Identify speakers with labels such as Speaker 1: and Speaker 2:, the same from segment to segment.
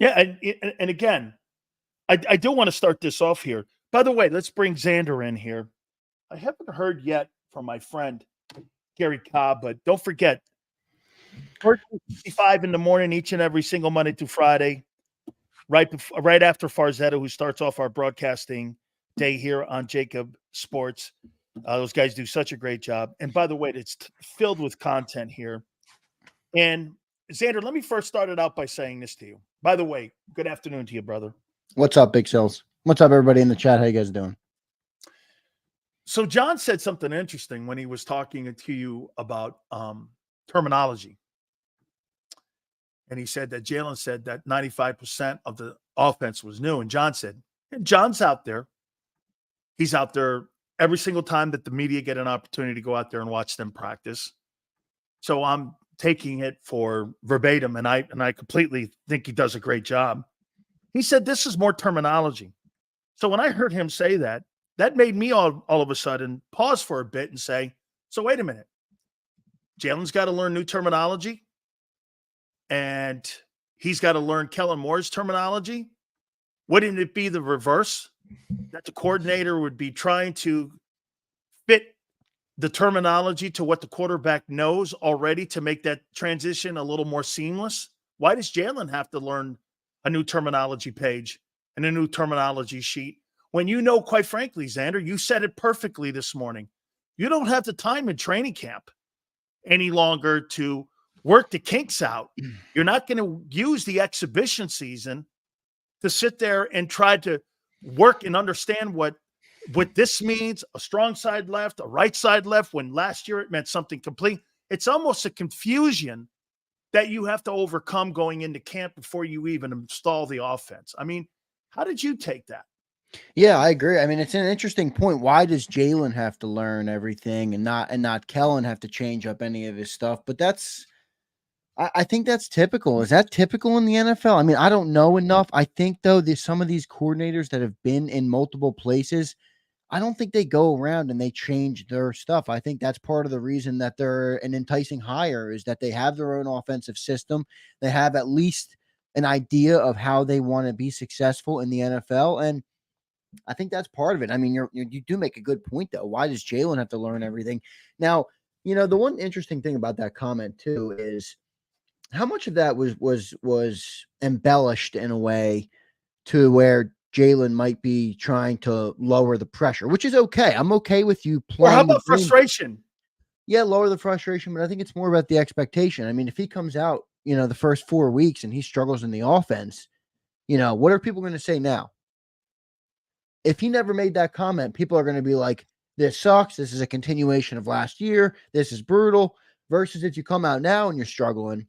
Speaker 1: Yeah, and again, I do want to start this off here. By the way, let's bring Zander in here. I haven't heard yet from my friend Gary Cobb, but don't forget, 4:55 in the morning each and every single Monday through Friday, right after Farzetta, who starts off our broadcasting day here on JAKIB Sports. Those guys do such a great job. And by the way, it's filled with content here. And Zander, let me first start it out by saying this to you. By the way, good afternoon to you, brother.
Speaker 2: What's up, Big Sills? What's up, everybody in the chat? How you guys doing?
Speaker 1: So John said something interesting when he was talking to you about terminology. And he said that Jalen said that 95% of the offense was new. And John said, and John's out there. He's out there every single time that the media get an opportunity to go out there and watch them practice. So I'm taking it for verbatim, and I completely think he does a great job. He said this is more terminology. So when I heard him say that, that made me all of a sudden pause for a bit and say, so wait a minute. Jalen's got to learn new terminology, and he's got to learn Kellen Moore's terminology. Wouldn't it be the reverse? That the coordinator would be trying to fit the terminology to what the quarterback knows already to make that transition a little more seamless? Why does Jalen have to learn a new terminology page and a new terminology sheet when you know, quite frankly, Zander, you said it perfectly this morning. You don't have the time in training camp any longer to work the kinks out. You're not going to use the exhibition season to sit there and try to work and understand what this means, a strong side left, a right side left, when last year it meant something complete. It's almost a confusion that you have to overcome going into camp before you even install the offense. I mean, how did you take that?
Speaker 2: Yeah, I agree. I mean, it's an interesting point. Why does Jalen have to learn everything and not Kellen have to change up any of his stuff? But I think that's typical. Is that typical in the NFL? I mean, I don't know enough. I think, though, some of these coordinators that have been in multiple places, I don't think they go around and they change their stuff. I think that's part of the reason that they're an enticing hire, is that they have their own offensive system. They have at least an idea of how they want to be successful in the NFL. And I think that's part of it. I mean, you do make a good point, though. Why does Jalen have to learn everything? Now, the one interesting thing about that comment, too, is how much of that was embellished in a way to where Jalen might be trying to lower the pressure, which is okay. I'm okay with you playing.
Speaker 1: Or how about frustration?
Speaker 2: Yeah, lower the frustration, but I think it's more about the expectation. I mean, if he comes out, the first 4 weeks and he struggles in the offense, what are people going to say now? If he never made that comment, people are going to be like, this sucks. This is a continuation of last year. This is brutal. Versus if you come out now and you're struggling,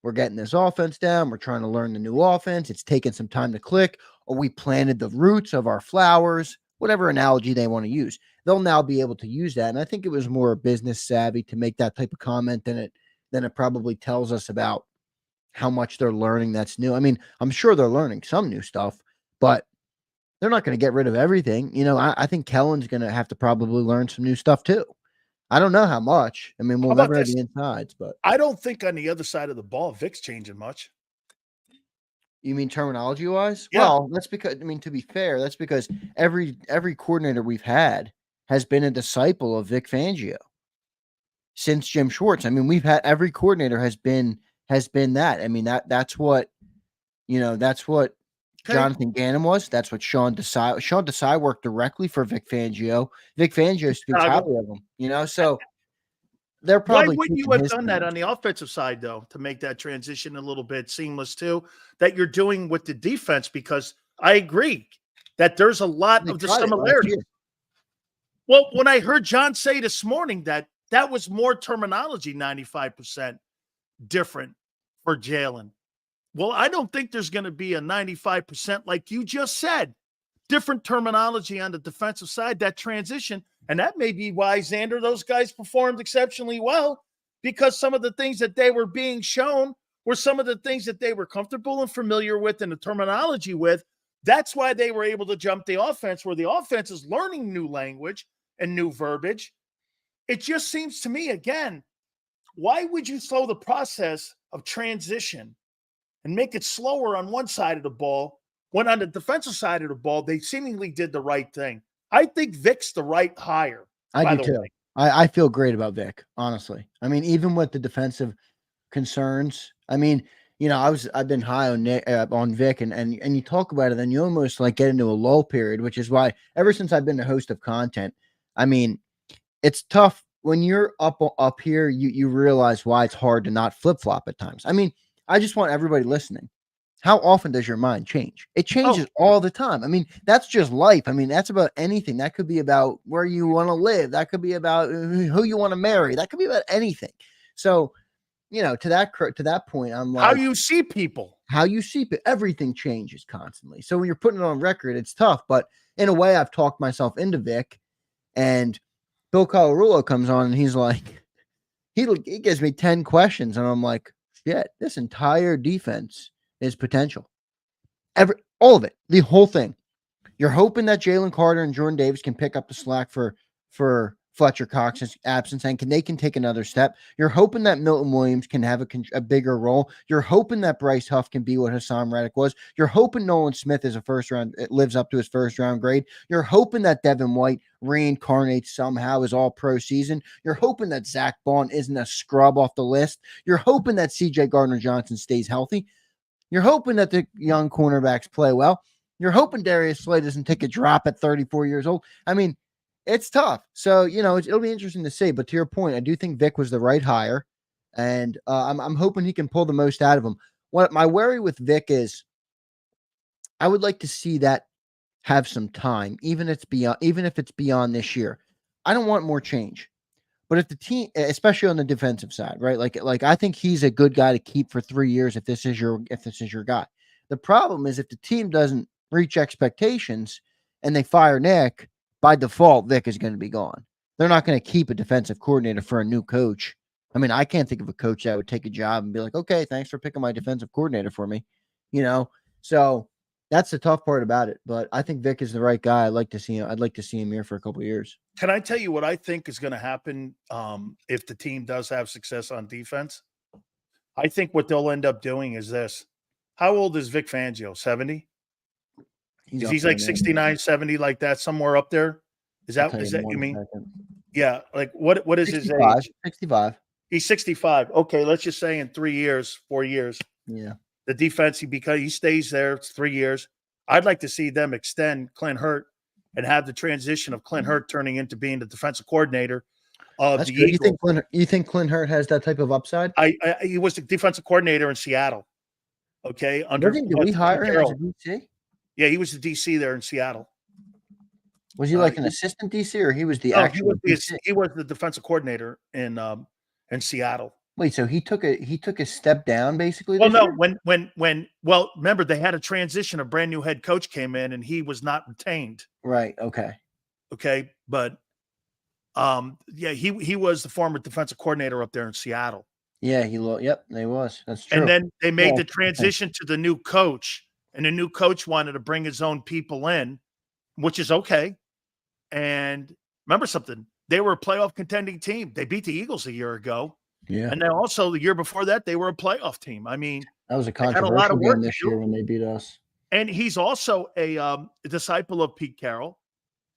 Speaker 2: we're getting this offense down. We're trying to learn the new offense. It's taking some time to click, or we planted the roots of our flowers, whatever analogy they want to use. They'll now be able to use that. And I think it was more business savvy to make that type of comment than it probably tells us about how much they're learning that's new. I mean, I'm sure they're learning some new stuff, but they're not going to get rid of everything. I think Kellen's going to have to probably learn some new stuff too. I don't know how much. I mean, we'll never have the insides, but
Speaker 1: I don't think on the other side of the ball, Vic's changing much.
Speaker 2: You mean terminology wise?
Speaker 1: Yeah.
Speaker 2: Well, that's because, to be fair, that's because every coordinator we've had has been a disciple of Vic Fangio since Jim Schwartz. I mean, we've had every coordinator has been that. I mean, that's what, that's what Jonathan Gannon was. That's what Sean Desai. Sean Desai worked directly for Vic Fangio. Vic Fangio speaks highly of him, so they're probably.
Speaker 1: Why wouldn't you have done that on the offensive side, though, to make that transition a little bit seamless too, that you're doing with the defense? Because I agree that there's a lot of the similarities. Well, when I heard John say this morning that was more terminology, 95% different for Jalen. Well, I don't think there's going to be a 95%, like you just said, different terminology on the defensive side, that transition. And that may be why, Zander, those guys performed exceptionally well, because some of the things that they were being shown were some of the things that they were comfortable and familiar with and the terminology with. That's why they were able to jump the offense, where the offense is learning new language and new verbiage. It just seems to me, again, why would you slow the process of transition and make it slower on one side of the ball, when on the defensive side of the ball, they seemingly did the right thing. I think Vic's the right hire.
Speaker 2: I do too. I feel great about Vic, honestly. I mean, even with the defensive concerns, I mean, I've been high on Vic, and you talk about it, then you almost like get into a lull period, which is why ever since I've been the host of content, I mean, it's tough when you're up here. You realize why it's hard to not flip flop at times. I mean, I just want everybody listening. How often does your mind change? It changes all the time. I mean, that's just life. I mean, that's about anything. That could be about where you want to live. That could be about who you want to marry. That could be about anything. So, to that point, I'm like,
Speaker 1: how you see people,
Speaker 2: everything changes constantly. So when you're putting it on record, it's tough. But in a way, I've talked myself into Vic, and Bill Colarulo comes on and he's like, he gives me 10 questions, and I'm like, shit, this entire defense is potential. All of it, the whole thing. You're hoping that Jalen Carter and Jordan Davis can pick up the slack for Fletcher Cox's absence, and they can take another step. You're hoping that Milton Williams can have a bigger role. You're hoping that Bryce Huff can be what Hassan Reddick was. You're hoping Nolan Smith is lives up to his first round grade. You're hoping that Devin White reincarnates somehow as all pro season. You're hoping that Zach Bond isn't a scrub off the list. You're hoping that CJ Gardner-Johnson stays healthy. You're hoping that the young cornerbacks play well. You're hoping Darius Slay doesn't take a drop at 34 years old. I mean, it's tough. So, it'll be interesting to see. But to your point, I do think Vic was the right hire. And I'm hoping he can pull the most out of him. What my worry with Vic is, I would like to see that have some time, even if it's beyond this year. I don't want more change. But if the team, especially on the defensive side, right? Like I think he's a good guy to keep for 3 years if this is your guy. The problem is if the team doesn't reach expectations and they fire Nick, by default, Vic is going to be gone. They're not going to keep a defensive coordinator for a new coach. I mean, I can't think of a coach that would take a job and be like, okay, thanks for picking my defensive coordinator for me. So that's the tough part about it. But I think Vic is the right guy. I'd like to see him here for a couple of years.
Speaker 1: Can I tell you what I think is going to happen if the team does have success on defense? I think what they'll end up doing is this. How old is Vic Fangio? 70? He's like 69, 70, like that, somewhere up there. Is that you mean? Yeah. Like what is 65, his age?
Speaker 2: 65.
Speaker 1: He's 65. Okay, let's just say in 3 years, 4 years.
Speaker 2: Yeah.
Speaker 1: The defense, because he stays there, it's 3 years. I'd like to see them extend Clint Hurt and have the transition of Clint Hurt turning into being the defensive coordinator of
Speaker 2: That's
Speaker 1: the
Speaker 2: good.
Speaker 1: Eagles.
Speaker 2: You think Clint Hurt has that type of upside?
Speaker 1: He was the defensive coordinator in Seattle. Okay.
Speaker 2: Did we hire him as a DC?
Speaker 1: Yeah, he was the DC there in Seattle.
Speaker 2: Was he like an assistant DC, or he was the actual DC?
Speaker 1: He was the defensive coordinator in Seattle.
Speaker 2: Wait, so he took a step down basically?
Speaker 1: Well, no, year? Remember they had a transition. A brand new head coach came in, and he was not retained.
Speaker 2: Right. Okay.
Speaker 1: But he was the former defensive coordinator up there in Seattle.
Speaker 2: Yeah, he was. That's true.
Speaker 1: And then they made the transition to the new coach, and the new coach wanted to bring his own people in, which is okay. And remember something, they were a playoff contending team. They beat the Eagles a year ago.
Speaker 2: Yeah.
Speaker 1: And then also the year before that, they were a playoff team. I mean,
Speaker 2: that was a controversial game this year when they beat us.
Speaker 1: And he's also a disciple of Pete Carroll.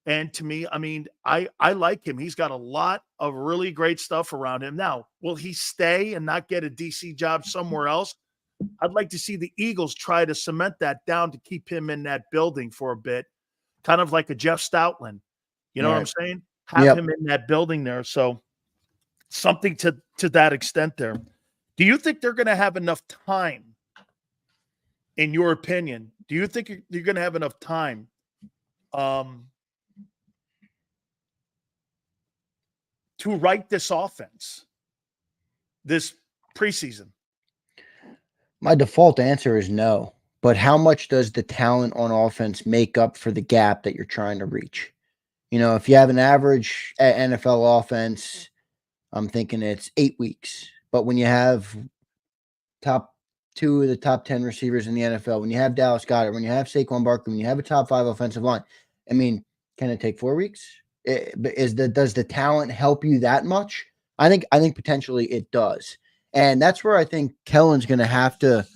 Speaker 1: And to me, I mean, I like him. He's got a lot of really great stuff around him. Now, will he stay and not get a DC job somewhere else? I'd like to see the Eagles try to cement that down to keep him in that building for a bit, kind of like a Jeff Stoutland. You know what I'm saying? Have him in that building there. So something to that extent there. Do you think they're going to have enough time, in your opinion? Do you think you're going to have enough time to write this offense this preseason?
Speaker 2: My default answer is no. But how much does the talent on offense make up for the gap that you're trying to reach? If you have an average NFL offense, I'm thinking it's 8 weeks. But when you have top 2 of the top 10 receivers in the NFL, when you have Dallas Goedert, when you have Saquon Barkley, when you have a top 5 offensive line, I mean, can it take 4 weeks? Does the talent help you that much? I think potentially it does. And that's where I think Kellen's going to have to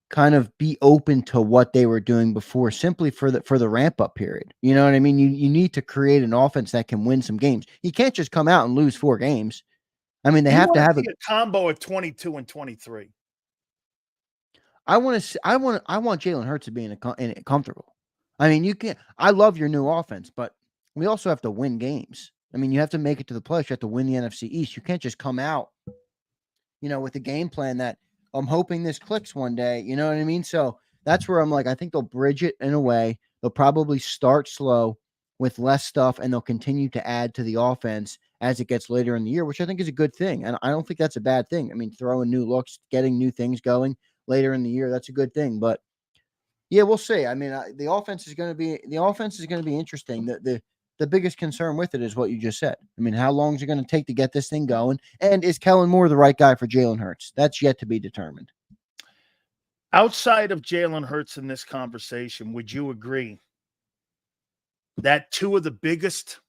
Speaker 2: kind of be open to what they were doing before, simply for the ramp up period. You know what I mean? You need to create an offense that can win some games. You can't just come out and lose 4 games. I mean, they
Speaker 1: You
Speaker 2: have to
Speaker 1: want to
Speaker 2: have
Speaker 1: see a combo of 22 and 23.
Speaker 2: I want Jalen Hurts to be in a comfortable. I mean, you can't. I love your new offense, but we also have to win games. I mean, you have to make it to the playoffs. You have to win the NFC East. You can't just come out, with a game plan that I'm hoping this clicks one day. You know what I mean? So that's where I'm like, I think they'll bridge it in a way. They'll probably start slow with less stuff, and they'll continue to add to the offense as it gets later in the year, which I think is a good thing. And I don't think that's a bad thing. I mean, throwing new looks, getting new things going later in the year, that's a good thing. But yeah, we'll see. I mean, the offense is going to be interesting. The biggest concern with it is what you just said. I mean, how long is it going to take to get this thing going? And is Kellen Moore the right guy for Jalen Hurts? That's yet to be determined.
Speaker 1: Outside of Jalen Hurts in this conversation, would you agree that 2 of the biggest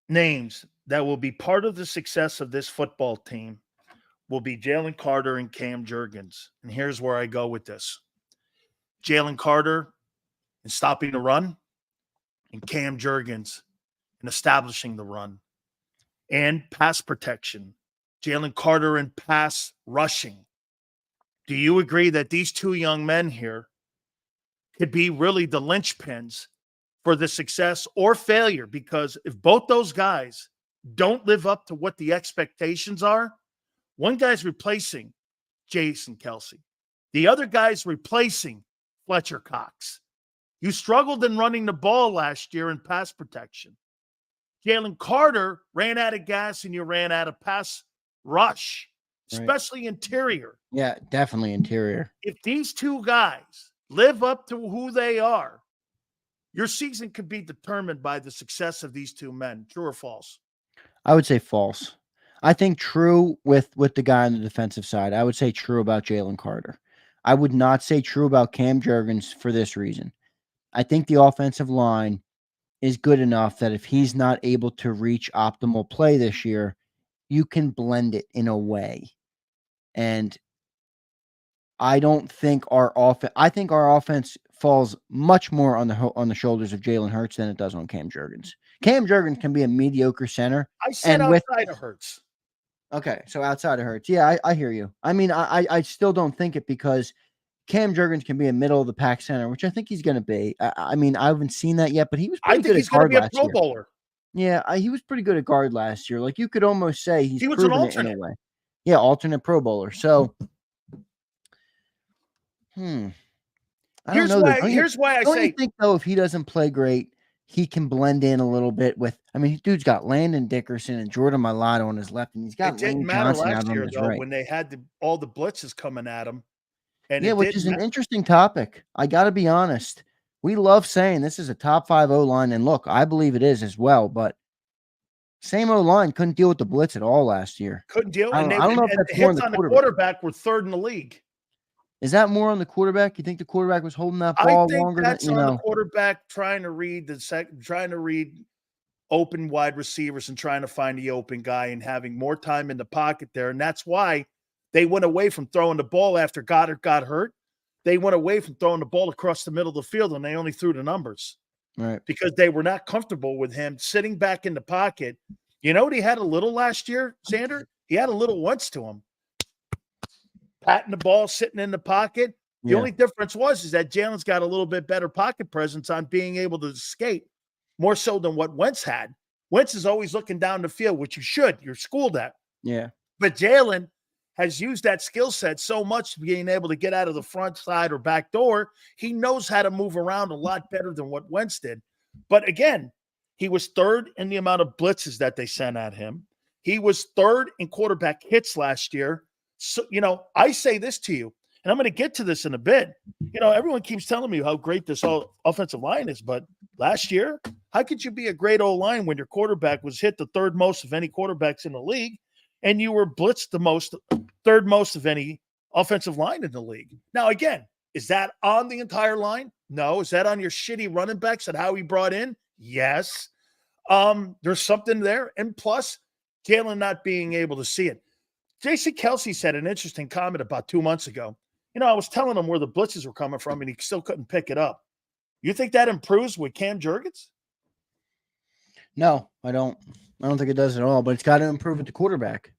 Speaker 1: names that will be part of the success of this football team will be Jalen Carter and Cam Jurgens? And here's where I go with this. Jalen Carter in stopping the run, and Cam Jurgens in establishing the run and pass protection. Jalen Carter in pass rushing. Do you agree that these 2 young men here could be really the linchpins for the success or failure? Because if both those guys don't live up to what the expectations are, one guy's replacing Jason Kelsey. The other guy's replacing Fletcher Cox. You struggled in running the ball last year in pass protection. Jalen Carter ran out of gas and you ran out of pass rush, especially interior.
Speaker 2: Yeah, definitely interior.
Speaker 1: If these 2 guys live up to who they are, your season could be determined by the success of these 2 men. True or false?
Speaker 2: I would say false. I think true with the guy on the defensive side. I would say true about Jalen Carter. I would not say true about Cam Jurgens for this reason. I think the offensive line is good enough that if he's not able to reach optimal play this year, you can blend it in a way. And I don't think our offense falls much more on the shoulders of Jalen Hurts than it does on Cam Jurgens. Cam Jurgens can be a mediocre center.
Speaker 1: I said outside of Hurts.
Speaker 2: Okay, so outside of Hurts. Yeah, I hear you. I mean, I still don't think it, because Cam Jurgens can be a middle of the pack center, which I think he's going to be. I mean, I haven't seen that yet, but he was pretty good at guard last year. I think he's going to be a Pro Bowler. Yeah, he was pretty good at guard last year. Like, you could almost say he was an alternate in a way. Yeah, alternate Pro Bowler. So, I don't know.
Speaker 1: Here's why I
Speaker 2: don't
Speaker 1: say.
Speaker 2: You think, though, if he doesn't play great, he can blend in a little bit with? I mean, dude's got Landon Dickerson and Jordan Mailata on his left, and he's got Lane Johnson out on his right.
Speaker 1: When they had all the blitzes coming at him. And
Speaker 2: yeah, which is an interesting topic. I got to be honest. We love saying this is a top 5 O-line, and look, I believe it is as well, but same O-line couldn't deal with the blitz at all last year.
Speaker 1: Couldn't deal.
Speaker 2: I don't know if that's more on the
Speaker 1: quarterback were 3rd in the league.
Speaker 2: Is that more on the quarterback? You think the quarterback was holding that ball longer?
Speaker 1: That's on the quarterback trying to read open wide receivers and trying to find the open guy and having more time in the pocket there. And that's why they went away from throwing the ball after Goddard got hurt. They went away from throwing the ball across the middle of the field, and they only threw the numbers.
Speaker 2: Right.
Speaker 1: Because they were not comfortable with him sitting back in the pocket. You know what he had a little last year, Zander? He had a little once to him. Patting the ball, sitting in the pocket. The only difference is that Jalen's got a little bit better pocket presence on being able to escape, more so than what Wentz had. Wentz is always looking down the field, which you should. You're schooled at.
Speaker 2: Yeah.
Speaker 1: But Jalen has used that skill set so much, being able to get out of the front side or back door. He knows how to move around a lot better than what Wentz did. But again, he was 3rd in the amount of blitzes that they sent at him. He was 3rd in quarterback hits last year. So, I say this to you, and I'm going to get to this in a bit. Everyone keeps telling me how great this offensive line is, but last year, how could you be a great O-line when your quarterback was hit the 3rd most of any quarterbacks in the league, and you were blitzed the 3rd most of any offensive line in the league? Now, again, is that on the entire line? No. Is that on your shitty running backs and how he brought in? Yes. There's something there. And plus, Jalen not being able to see it. Jason Kelsey said an interesting comment about 2 months ago. I was telling him where the blitzes were coming from, and he still couldn't pick it up. You think that improves with Cam Jurgens?
Speaker 2: No, I don't. I don't think it does at all. But it's got to improve with the quarterback.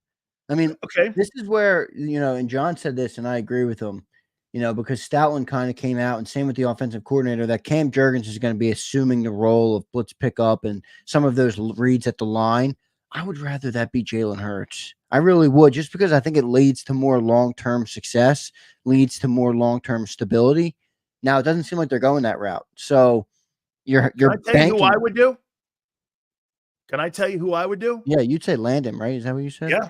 Speaker 2: I mean,
Speaker 1: Okay.
Speaker 2: this is where, and John said this, and I agree with him, because Stoutland kind of came out, and same with the offensive coordinator, that Cam Jurgens is going to be assuming the role of blitz pickup and some of those reads at the line. I would rather that be Jaylen Hurts. I really would, just because I think it leads to more long-term success, leads to more long-term stability. Now, it doesn't seem like they're going that route. So you're
Speaker 1: Can I tell you who
Speaker 2: banking.
Speaker 1: I would do? Can I tell you who I would do?
Speaker 2: Yeah, you'd say Landon, right? Is that what you said?
Speaker 1: Yeah.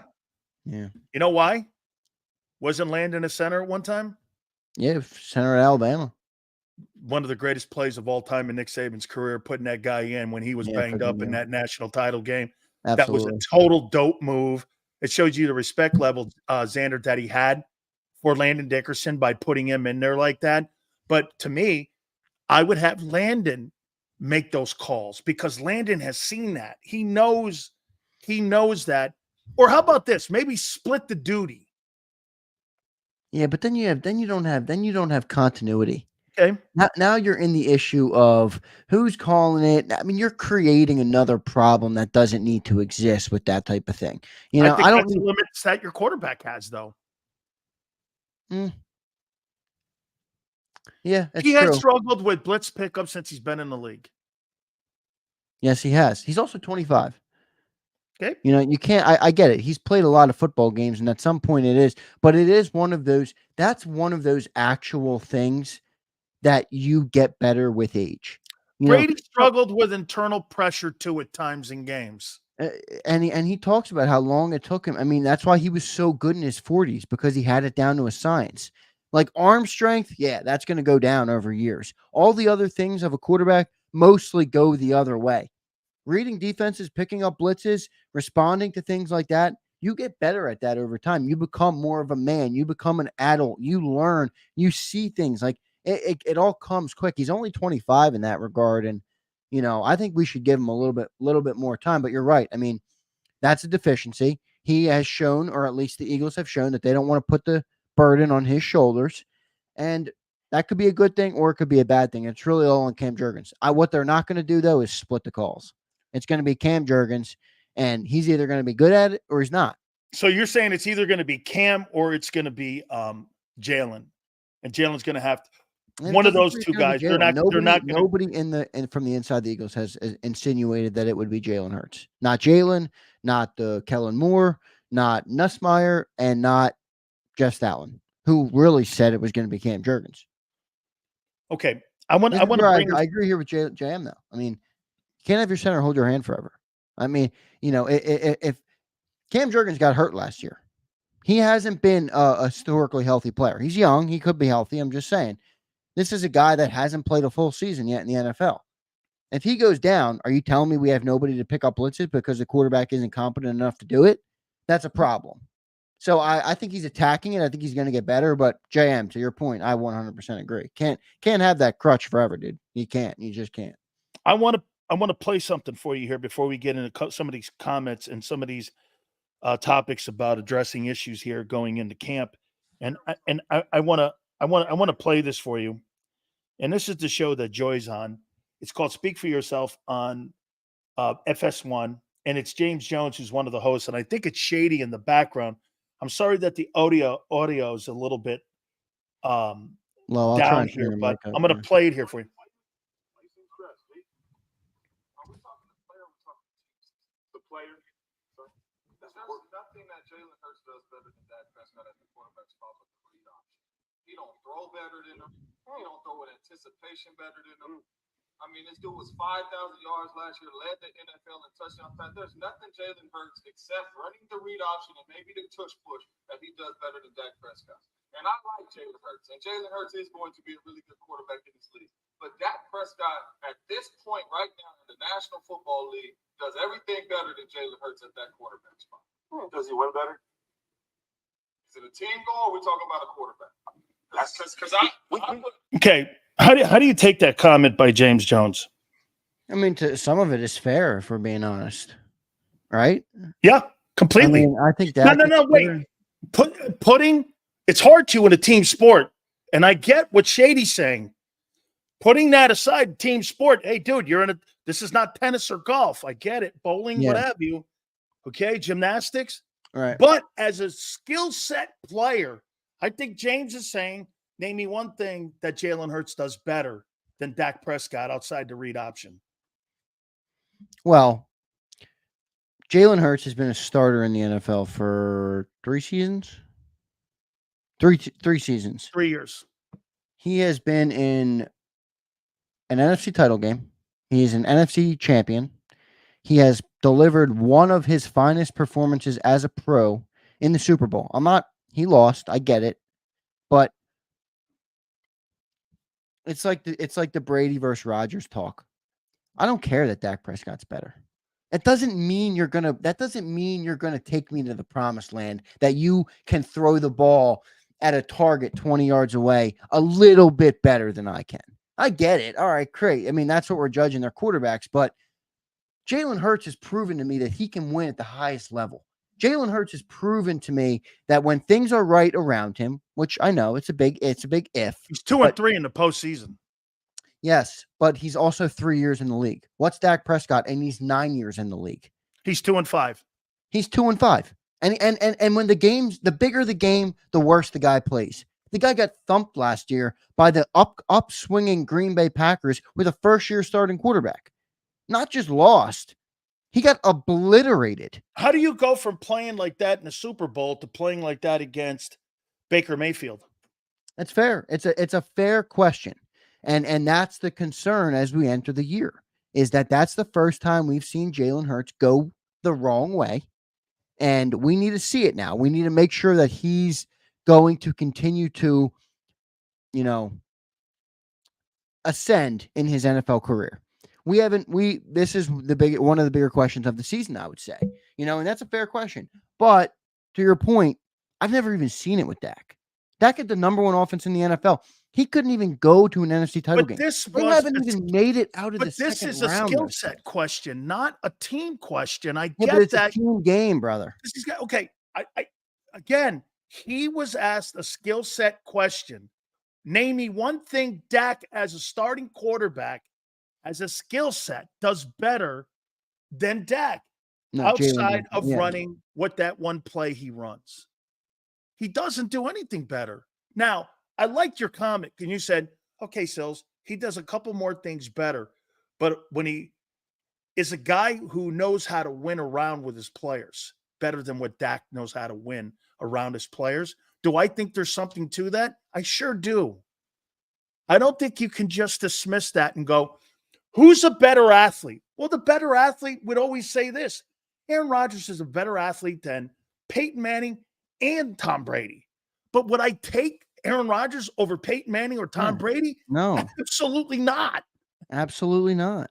Speaker 2: Yeah.
Speaker 1: You know why? Wasn't Landon a center at one time?
Speaker 2: Yeah, center at Alabama.
Speaker 1: One of the greatest plays of all time in Nick Saban's career, putting that guy in when he was banged up in that national title game.
Speaker 2: Absolutely.
Speaker 1: That was a total dope move. It shows you the respect level, Zander, that he had for Landon Dickerson by putting him in there like that. But to me, I would have Landon make those calls because Landon has seen that. He knows that. Or how about this? Maybe split the duty.
Speaker 2: Yeah, but then you don't have continuity.
Speaker 1: Okay.
Speaker 2: Now you're in the issue of who's calling it. I mean, you're creating another problem that doesn't need to exist with that type of thing.
Speaker 1: I think that's the limits that your quarterback has, though.
Speaker 2: Yeah,
Speaker 1: he has struggled with blitz pickup since he's been in the league.
Speaker 2: Yes, he has. He's also 25.
Speaker 1: Okay.
Speaker 2: You can't. I get it. He's played a lot of football games, and at some point it is. But it is one of those. That's one of those actual things that you get better with age.
Speaker 1: Brady struggled with internal pressure too at times in games.
Speaker 2: And he talks about how long it took him. I mean, that's why he was so good in his 40s, because he had it down to a science. Like arm strength, yeah, that's going to go down over years. All the other things of a quarterback mostly go the other way. Reading defenses, picking up blitzes, responding to things like that, you get better at that over time. You become more of a man. You become an adult. You learn. You see things like it all comes quick. He's only 25 in that regard, and I think we should give him a little bit more time. But you're right. I mean, that's a deficiency. He has shown, or at least the Eagles have shown, that they don't want to put the burden on his shoulders, and that could be a good thing or it could be a bad thing. It's really all on Cam Jurgens. What they're not going to do though is split the calls. It's going to be Cam Jurgens, and he's either going to be good at it or he's not.
Speaker 1: So you're saying it's either going to be Cam or it's going to be Jaylen, and Jalen's going to have one of those two guys.
Speaker 2: Nobody from the inside the Eagles has insinuated that it would be Jalen Hurts, not Jalen, not Kellen Moore, not Nussmeier, and not Jeff Stoutland, who really said it was going to be Cam Jurgens.
Speaker 1: Okay, I agree
Speaker 2: here with JM though. I mean, you can't have your center hold your hand forever. I mean, if Cam Jurgens got hurt last year, he hasn't been a historically healthy player. He's young. He could be healthy. I'm just saying. This is a guy that hasn't played a full season yet in the NFL. If he goes down, are you telling me we have nobody to pick up blitzes because the quarterback isn't competent enough to do it? That's a problem. So I think he's attacking it. I think he's going to get better. But JM, to your point, I 100% agree. Can't have that crutch forever, dude. You can't. You just can't.
Speaker 1: I want to play something for you here before we get into some of these comments and some of these topics about addressing issues here going into camp. And I want to play this for you. And this is the show that Joy's on. It's called Speak for Yourself on FS1. And it's James Jones, who's one of the hosts. And I think it's shady in the background. I'm sorry that the audio is a little bit down here, but I'm going to play it here for you.
Speaker 3: The player. There's nothing that Jalen Hurts does better than Dak Prescott at the quarterback spot with the read option. He don't throw better than him. He don't throw with anticipation better than him. I mean, this dude was 5,000 yards last year, led the NFL in touchdown pass. There's nothing Jalen Hurts except running the read option and maybe the tush push that he does better than Dak Prescott. And I like Jalen Hurts, and Jalen Hurts is going to be a really good quarterback in this league. But Dak Prescott, at this point right now in the National Football League, does everything better than Jalen Hurts at that quarterback spot.
Speaker 4: Does he win better?
Speaker 3: Is it a team goal or are we talking about a quarterback?
Speaker 1: Okay. How do you take that comment by James Jones?
Speaker 2: I mean, some of it is fair, if we're being honest. Right?
Speaker 1: Yeah, completely.
Speaker 2: I think that.
Speaker 1: No, wait. putting it's hard to in a team sport, and I get what Shady's saying. Putting that aside, team sport. Hey, dude, this is not tennis or golf. I get it. Bowling, what have you. Okay, gymnastics.
Speaker 2: Right.
Speaker 1: But as a skill set player, I think James is saying, name me one thing that Jalen Hurts does better than Dak Prescott outside the read option.
Speaker 2: Well, Jalen Hurts has been a starter in the NFL for 3 seasons. Three seasons.
Speaker 1: 3 years.
Speaker 2: He has been in an NFC title game. He is an NFC champion. He has delivered one of his finest performances as a pro in the Super Bowl. He lost. I get it. But it's like the Brady versus Rodgers talk. I don't care that Dak Prescott's better. That doesn't mean you're gonna take me to the promised land, that you can throw the ball at a target 20 yards away a little bit better than I can. I get it. All right, great. I mean, that's what we're judging their quarterbacks, but Jalen Hurts has proven to me that he can win at the highest level. Jalen Hurts has proven to me that when things are right around him, which I know it's a big if.
Speaker 1: He's 2-3 in the postseason. Yes,
Speaker 2: but he's also 3 years in the league. What's Dak Prescott? And he's 9 years in the league.
Speaker 1: He's 2-5.
Speaker 2: He's 2-5. And when the bigger the game, the worse the guy plays. The guy got thumped last year by the upswinging Green Bay Packers with a first-year starting quarterback. Not just lost, he got obliterated.
Speaker 1: How do you go from playing like that in the Super Bowl to playing like that against Baker Mayfield?
Speaker 2: That's fair. It's a fair question. And that's the concern as we enter the year, is that's the first time we've seen Jalen Hurts go the wrong way. And we need to see it now. We need to make sure that he's going to continue to, ascend in his NFL career. This is one of the bigger questions of the season, I would say, and that's a fair question. But to your point, I've never even seen it with Dak. Dak had the number one offense in the NFL. He couldn't even go to an NFC title game. They haven't even made it out of the second round.
Speaker 1: But this is a skill set question, not a team question. I get
Speaker 2: but it's
Speaker 1: that.
Speaker 2: A team game, brother.
Speaker 1: Okay. Again, he was asked a skill set question. Name me one thing Dak as a starting quarterback as a skill set does better than Dak outside of running what that one play he runs. He doesn't do anything better. Now, I liked your comment, and you said, okay, Sills, he does a couple more things better, but when he is a guy who knows how to win around with his players better than what Dak knows how to win around his players. Do I think there's something to that? I sure do. I don't think you can just dismiss that and go, who's a better athlete? Well, the better athlete would always say this. Aaron Rodgers is a better athlete than Peyton Manning and Tom Brady. But would I take Aaron Rodgers over Peyton Manning or Tom Brady?
Speaker 2: No.
Speaker 1: Absolutely not.
Speaker 2: Absolutely not.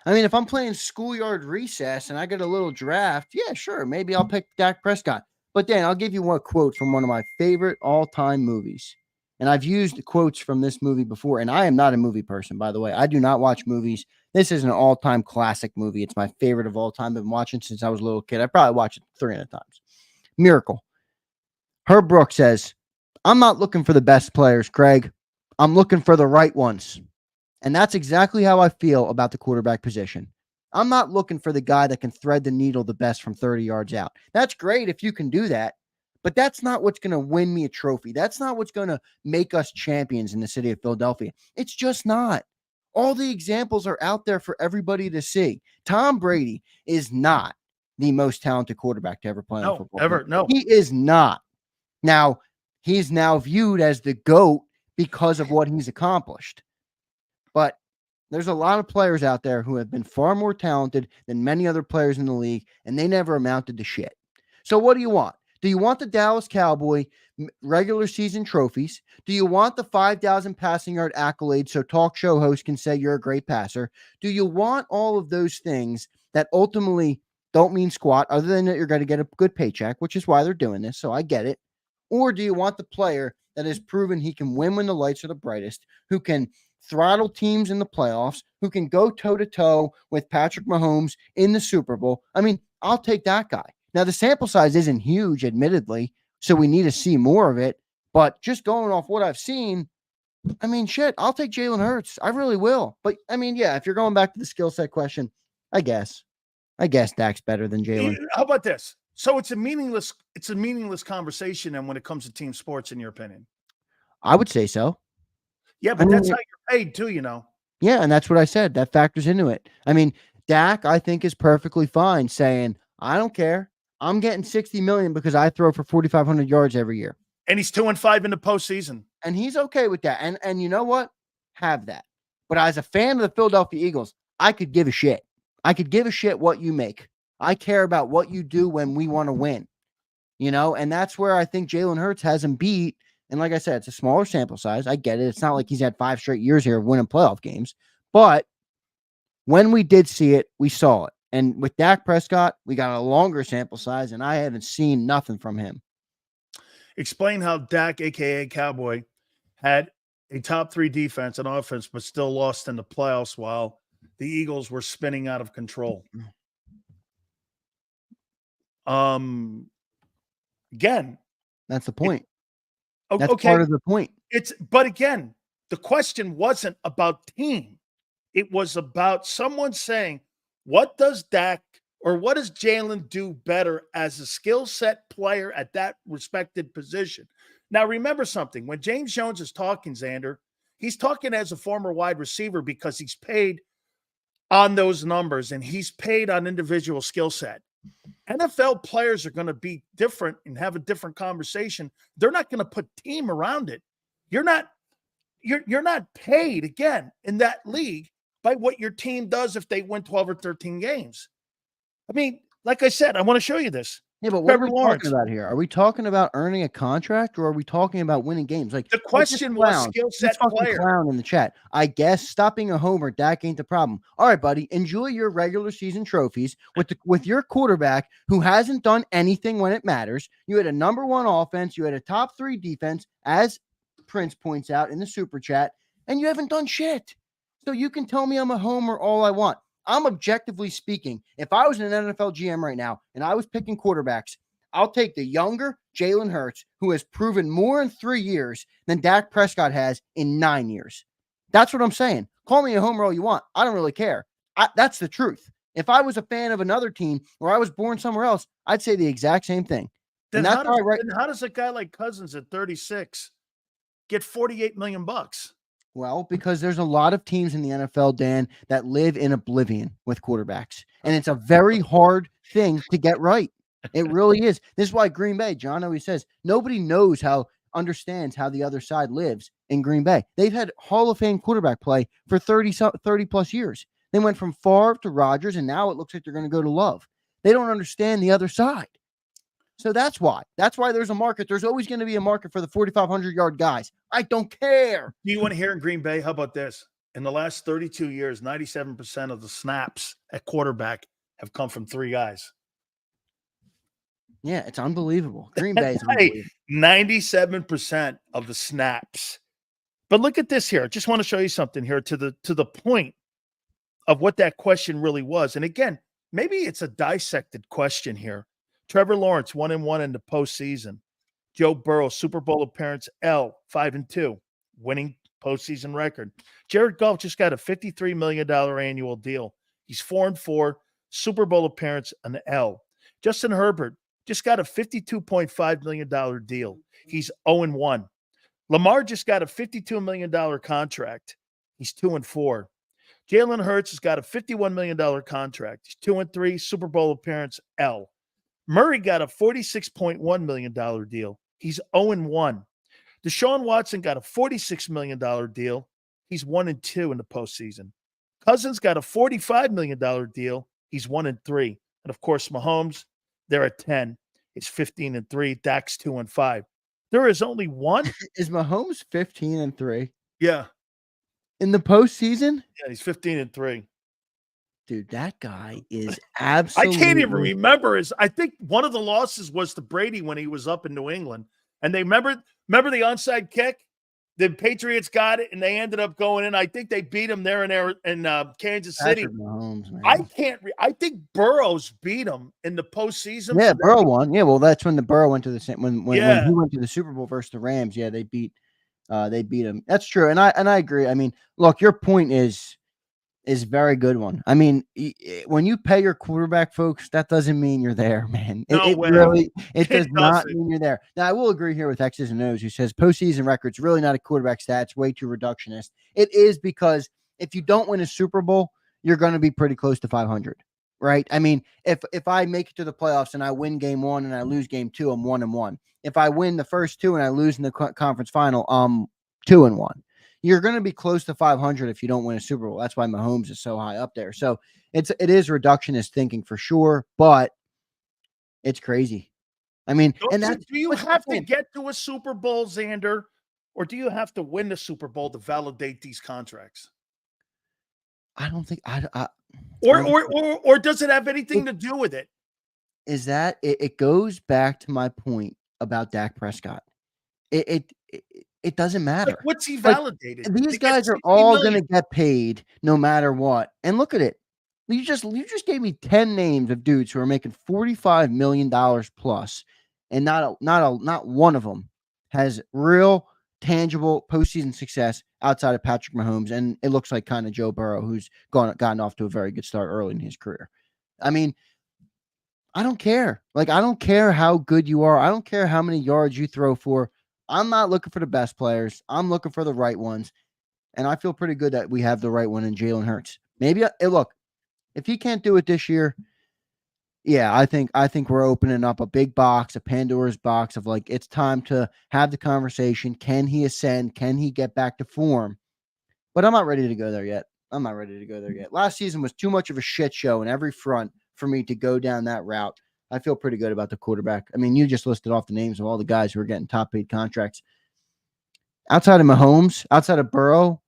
Speaker 2: I mean, if I'm playing schoolyard recess and I get a little draft, yeah, sure, maybe I'll pick Dak Prescott. But then I'll give you one quote from one of my favorite all-time movies. And I've used quotes from this movie before, and I am not a movie person, by the way. I do not watch movies. This is an all-time classic movie. It's my favorite of all time. I've been watching since I was a little kid. I probably watched it 300 times. Miracle. Herb Brooks says, I'm not looking for the best players, Craig. I'm looking for the right ones. And that's exactly how I feel about the quarterback position. I'm not looking for the guy that can thread the needle the best from 30 yards out. That's great if you can do that, but that's not what's going to win me a trophy. That's not what's going to make us champions in the city of Philadelphia. It's just not. All the examples are out there for everybody to see. Tom Brady is not the most talented quarterback to ever play on football.
Speaker 1: No.
Speaker 2: He is not. Now, he's now viewed as the GOAT because of what he's accomplished. But there's a lot of players out there who have been far more talented than many other players in the league, and they never amounted to shit. So what do you want? Do you want the Dallas Cowboy regular season trophies? Do you want the 5,000 passing yard accolades so talk show hosts can say you're a great passer? Do you want all of those things that ultimately don't mean squat other than that you're going to get a good paycheck, which is why they're doing this, so I get it. Or do you want the player that has proven he can win when the lights are the brightest, who can throttle teams in the playoffs, who can go toe-to-toe with Patrick Mahomes in the Super Bowl? I mean, I'll take that guy. Now, the sample size isn't huge, admittedly. So we need to see more of it. But just going off what I've seen, I mean, shit, I'll take Jalen Hurts. I really will. But I mean, yeah, if you're going back to the skill set question, I guess Dak's better than Jalen.
Speaker 1: How about this? So it's a meaningless conversation, and when it comes to team sports, in your opinion.
Speaker 2: I would say so.
Speaker 1: Yeah, but that's how you're paid too,
Speaker 2: Yeah, and that's what I said. That factors into it. I mean, Dak, I think, is perfectly fine saying, I don't care. I'm getting $60 million because I throw for 4,500 yards every year.
Speaker 1: And he's 2-5 in the postseason.
Speaker 2: And he's okay with that. And you know what? Have that. But as a fan of the Philadelphia Eagles, I could give a shit. I could give a shit what you make. I care about what you do when we want to win. And that's where I think Jalen Hurts has him beat. And like I said, it's a smaller sample size. I get it. It's not like he's had 5 straight years here of winning playoff games. But when we did see it, we saw it. And with Dak Prescott, we got a longer sample size, and I haven't seen nothing from him.
Speaker 1: Explain how Dak, a.k.a. Cowboy, had a top 3 defense and offense, but still lost in the playoffs while the Eagles were spinning out of control. Again,
Speaker 2: that's the point.
Speaker 1: That's
Speaker 2: okay. Part of the point.
Speaker 1: But again, the question wasn't about team. It was about someone saying, what does Dak or what does Jalen do better as a skill set player at that respected position? Now, remember something. When James Jones is talking, Zander, he's talking as a former wide receiver because he's paid on those numbers and he's paid on individual skill set. NFL players are going to be different and have a different conversation. They're not going to put team around it. You're not paid, again, in that league by what your team does if they win 12 or 13 games. I mean, like I said, I want to show you this.
Speaker 2: Yeah, but what are we talking about here? Are we talking about earning a contract or are we talking about winning games? Like
Speaker 1: the question was skill set player.
Speaker 2: Clown in the chat. I guess stop being a homer. Dak ain't the problem. All right, buddy. Enjoy your regular season trophies with your quarterback who hasn't done anything when it matters. You had a number 1 offense. You had a top 3 defense, as Prince points out in the super chat, and you haven't done shit. So you can tell me I'm a homer all I want. I'm objectively speaking. If I was an NFL GM right now and I was picking quarterbacks, I'll take the younger Jalen Hurts, who has proven more in 3 years than Dak Prescott has in 9 years. That's what I'm saying. Call me a homer all you want. I don't really care. That's the truth. If I was a fan of another team or I was born somewhere else, I'd say the exact same thing.
Speaker 1: Then how does a guy like Cousins at 36 get $48 million?
Speaker 2: Well, because there's a lot of teams in the NFL, Dan, that live in oblivion with quarterbacks. And it's a very hard thing to get right. It really is. This is why Green Bay, John always says, nobody understands how the other side lives in Green Bay. They've had Hall of Fame quarterback play for 30 plus years. They went from Favre to Rodgers, and now it looks like they're going to go to Love. They don't understand the other side. So that's why. That's why there's a market. There's always going to be a market for the 4,500-yard guys. I don't care.
Speaker 1: Do you want to hear in Green Bay? How about this? In the last 32 years, 97% of the snaps at quarterback have come from 3 guys.
Speaker 2: Yeah, it's unbelievable. Green Bay is unbelievable.
Speaker 1: 97% of the snaps. But look at this here. I just want to show you something here to the point of what that question really was. And again, maybe it's a dissected question here. Trevor Lawrence, 1-1 in the postseason. Joe Burrow, Super Bowl appearance, 5-2, winning postseason record. Jared Goff just got a $53 million annual deal. He's 4-4, Super Bowl appearance, an L. Justin Herbert just got a $52.5 million deal. He's 0-1. Lamar just got a $52 million contract. He's 2-4. Jalen Hurts has got a $51 million contract. He's 2-3, Super Bowl appearance, L. Murray got a $46.1 million deal. He's 0-1. Deshaun Watson got a $46 million deal. He's 1-2 in the postseason. Cousins got a $45 million deal. He's 1-3. And of course, Mahomes, they're at 10. It's 15-3. Dak's 2-5. There is only one.
Speaker 2: Is Mahomes 15-3?
Speaker 1: Yeah.
Speaker 2: In the postseason?
Speaker 1: Yeah, he's 15-3.
Speaker 2: Dude, that guy is absolutely.
Speaker 1: I can't even remember I think one of the losses was to Brady when he was up in New England. And they remember the onside kick? The Patriots got it, and they ended up going in. I think they beat them there in Kansas City.
Speaker 2: Patrick Mahomes, man.
Speaker 1: I think Burrow's beat them in the postseason.
Speaker 2: Yeah,
Speaker 1: for them.
Speaker 2: Burrow won. Yeah, well, that's when the Burrow went to the when
Speaker 1: Yeah.
Speaker 2: he went to the Super Bowl versus the Rams. Yeah, they beat him. That's true, and I agree. I mean, look, your point is very good one. I mean, when you pay your quarterback, folks, that doesn't mean you're there, man.
Speaker 1: No
Speaker 2: It
Speaker 1: way.
Speaker 2: really does not
Speaker 1: doesn't.
Speaker 2: mean you're there. Now, I will agree here with X's and O's, who says postseason record's really not a quarterback stats, way too reductionist. It is, because if you don't win a Super Bowl, you're going to be pretty close to 500, right? I mean, if I make it to the playoffs and I win game 1 and I lose game 2, I'm 1-1. If I win the first 2 and I lose in the conference final, I'm 2-1. You're going to be close to 500 if you don't win a Super Bowl. That's why Mahomes is so high up there. So it is reductionist thinking for sure, but it's crazy. I mean,
Speaker 1: Do you have to get to a Super Bowl, Zander, or do you have to win the Super Bowl to validate these contracts?
Speaker 2: I don't think
Speaker 1: or does it have anything to do with it?
Speaker 2: Is that it goes back to my point about Dak Prescott. It doesn't matter.
Speaker 1: Like, what's he validated?
Speaker 2: These guys are all going to get paid no matter what. And look at it. You just gave me 10 names of dudes who are making $45 million plus, and not one of them has real tangible postseason success outside of Patrick Mahomes, and it looks like kind of Joe Burrow, who's gotten off to a very good start early in his career. I mean, I don't care. Like, I don't care how good you are. I don't care how many yards you throw for. I'm not looking for the best players. I'm looking for the right ones. And I feel pretty good that we have the right one in Jalen Hurts. Maybe look, if he can't do it this year, yeah, I think we're opening up a big box, a Pandora's box of like, it's time to have the conversation. Can he ascend? Can he get back to form? But I'm not ready to go there yet. Last season was too much of a shit show in every front for me to go down that route. I feel pretty good about the quarterback. I mean, you just listed off the names of all the guys who are getting top paid contracts. Outside of Mahomes, outside of Burrow,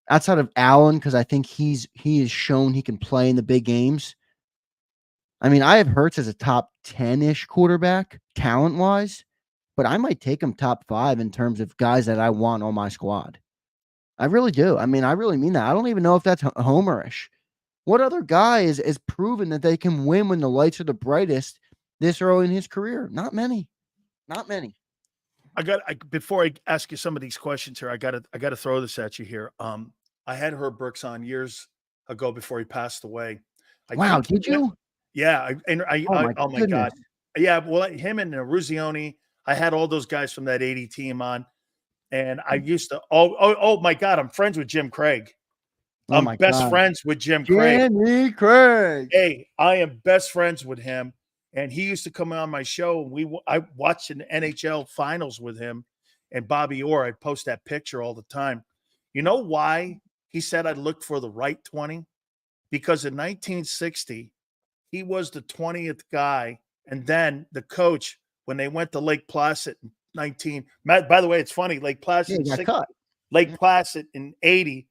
Speaker 2: outside of Allen, because I think he has shown he can play in the big games. I mean, I have Hurts as a top 10-ish quarterback, talent-wise, but I might take him top 5 in terms of guys that I want on my squad. I really do. I mean, I really mean that. I don't even know if that's homerish. What other guy is proven that they can win when the lights are the brightest this early in his career? Not many.
Speaker 1: Before I ask you some of these questions here, I gotta throw this at you here. I had Herb Brooks on years ago before he passed away.
Speaker 2: Wow, did you?
Speaker 1: Yeah, oh my God. Yeah, well, him and Ruzioni, I had all those guys from that 80 team on, and I used to. Oh my God, I'm friends with Jim Craig. I'm best friends with Jim Craig.
Speaker 2: Jimmy Craig.
Speaker 1: Hey, I am best friends with him, and he used to come on my show, and I watched an NHL finals with him and Bobby Orr. I'd post that picture all the time. You know why he said I looked for the right 20? Because in 1960, he was the 20th guy, and then the coach, when they went to Lake Placid in 19. By the way, it's funny. Lake Placid, Lake Placid in 80.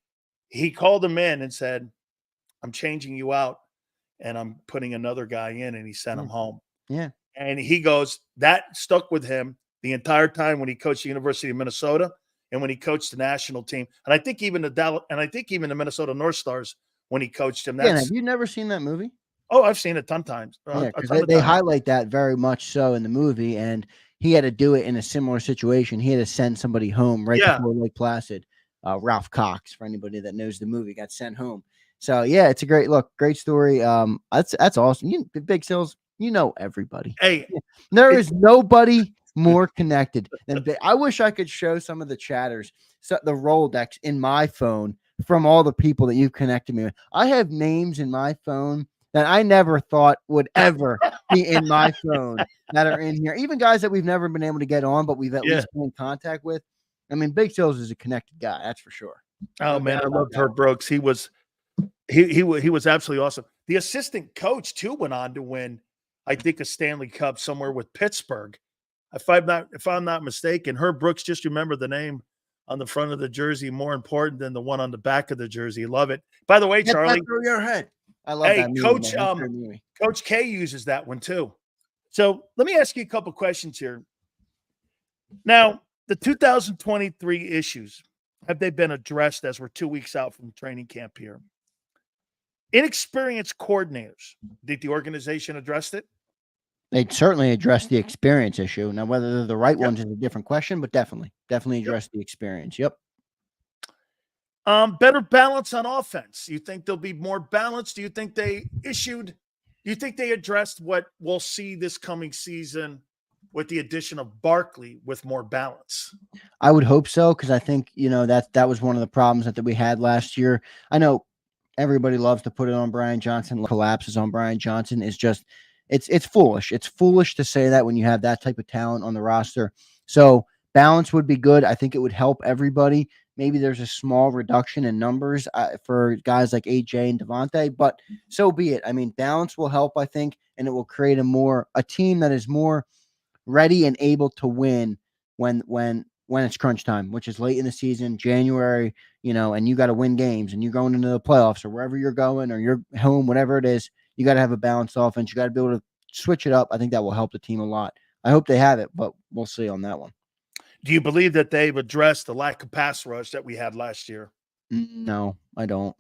Speaker 1: He called him in and said, I'm changing you out and I'm putting another guy in, and he sent him home.
Speaker 2: Yeah.
Speaker 1: And he goes, that stuck with him the entire time when he coached the University of Minnesota and when he coached the national team. And I think even the Minnesota North Stars when he coached him.
Speaker 2: Have you never seen that movie?
Speaker 1: Oh, I've seen it a ton of times.
Speaker 2: Yeah, because they highlight that very much so in the movie, and he had to do it in a similar situation. He had to send somebody home before Lake Placid. Ralph Cox, for anybody that knows the movie, got sent home. So yeah, it's a great story. That's awesome. Big Sills, you know everybody.
Speaker 1: Hey,
Speaker 2: there is nobody more connected than Big. I wish I could show some of the chatters, the Rolodex in my phone from all the people that you've connected me with. I have names in my phone that I never thought would ever be in my phone that are in here. Even guys that we've never been able to get on, but we've at least been in contact with. I mean, Big Sills is a connected guy, that's for sure.
Speaker 1: Oh man, I loved Herb Brooks. He was absolutely awesome. The assistant coach too went on to win, I think, a Stanley Cup somewhere with Pittsburgh. If I'm not mistaken, Herb Brooks, just remember the name on the front of the jersey more important than the one on the back of the jersey. Love it. By the way, Charlie,
Speaker 2: through your head. I love that movie,
Speaker 1: Coach K uses that one too. So let me ask you a couple questions here. Now, The 2023 issues, have they been addressed as we're 2 weeks out from training camp here? Inexperienced coordinators. Did the organization address it?
Speaker 2: They certainly addressed the experience issue. Now, whether they're the right
Speaker 1: Yep.
Speaker 2: ones is a different question, but definitely address the experience. Yep.
Speaker 1: Better balance on offense. You think they'll be more balanced? Do you think they addressed what we'll see this coming season with the addition of Barkley with more balance?
Speaker 2: I would hope so, because I think, that was one of the problems that we had last year. I know everybody loves to put it on Brian Johnson. Collapses on Brian Johnson is just it's foolish. It's foolish to say that when you have that type of talent on the roster. So balance would be good. I think it would help everybody. Maybe there's a small reduction in numbers for guys like AJ and Devontae, but so be it. I mean, balance will help, I think, and it will create a team that is more ready and able to win when it's crunch time, which is late in the season, January, and you got to win games, and you're going into the playoffs or wherever you're going, or you're home, whatever it is, you got to have a balanced offense. You got to be able to switch it up. I think that will help the team a lot. I hope they have it, but we'll see on that one.
Speaker 1: Do you believe that they've addressed the lack of pass rush that we had last year?
Speaker 2: No, I don't.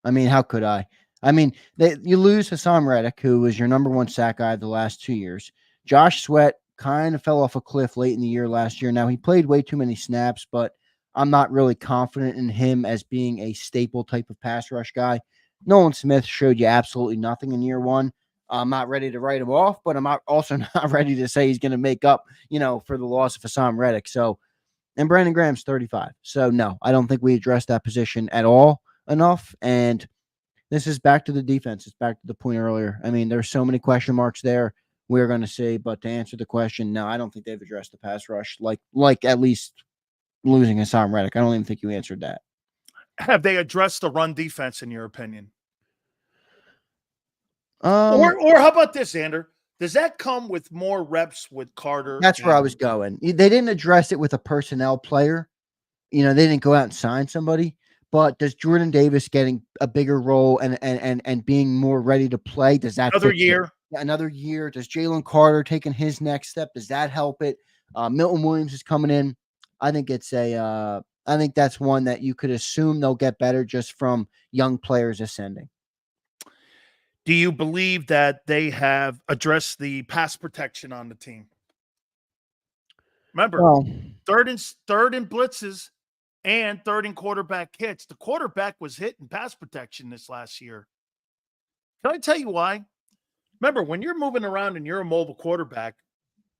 Speaker 2: I mean, how could I? I mean, you lose Hassan Reddick, who was your number one sack guy the last 2 years. Josh Sweat kind of fell off a cliff late in the year last year. Now, he played way too many snaps, but I'm not really confident in him as being a staple type of pass rush guy. Nolan Smith showed you absolutely nothing in year one. I'm not ready to write him off, but I'm also not ready to say he's going to make up, for the loss of Hassan Reddick. So, and Brandon Graham's 35. So, no, I don't think we addressed that position at all enough. And this is back to the defense. It's back to the point earlier. I mean, there's so many question marks there we're going to see. But to answer the question, no, I don't think they've addressed the pass rush like at least losing Hassan Reddick. I don't even think you answered that.
Speaker 1: Have they addressed the run defense, in your opinion?
Speaker 2: Or
Speaker 1: how about this, Zander? Does that come with more reps with Carter?
Speaker 2: That's where I was going. They didn't address it with a personnel player. They didn't go out and sign somebody. But does Jordan Davis getting a bigger role and being more ready to play, does that
Speaker 1: another year?
Speaker 2: Another year. Does Jalen Carter taking his next step? Does that help it? Milton Williams is coming in. I think I think that's one that you could assume they'll get better just from young players ascending.
Speaker 1: Do you believe that they have addressed the pass protection on the team? Remember, third in blitzes and third in quarterback hits. The quarterback was hit in pass protection this last year. Can I tell you why? Remember, when you're moving around and you're a mobile quarterback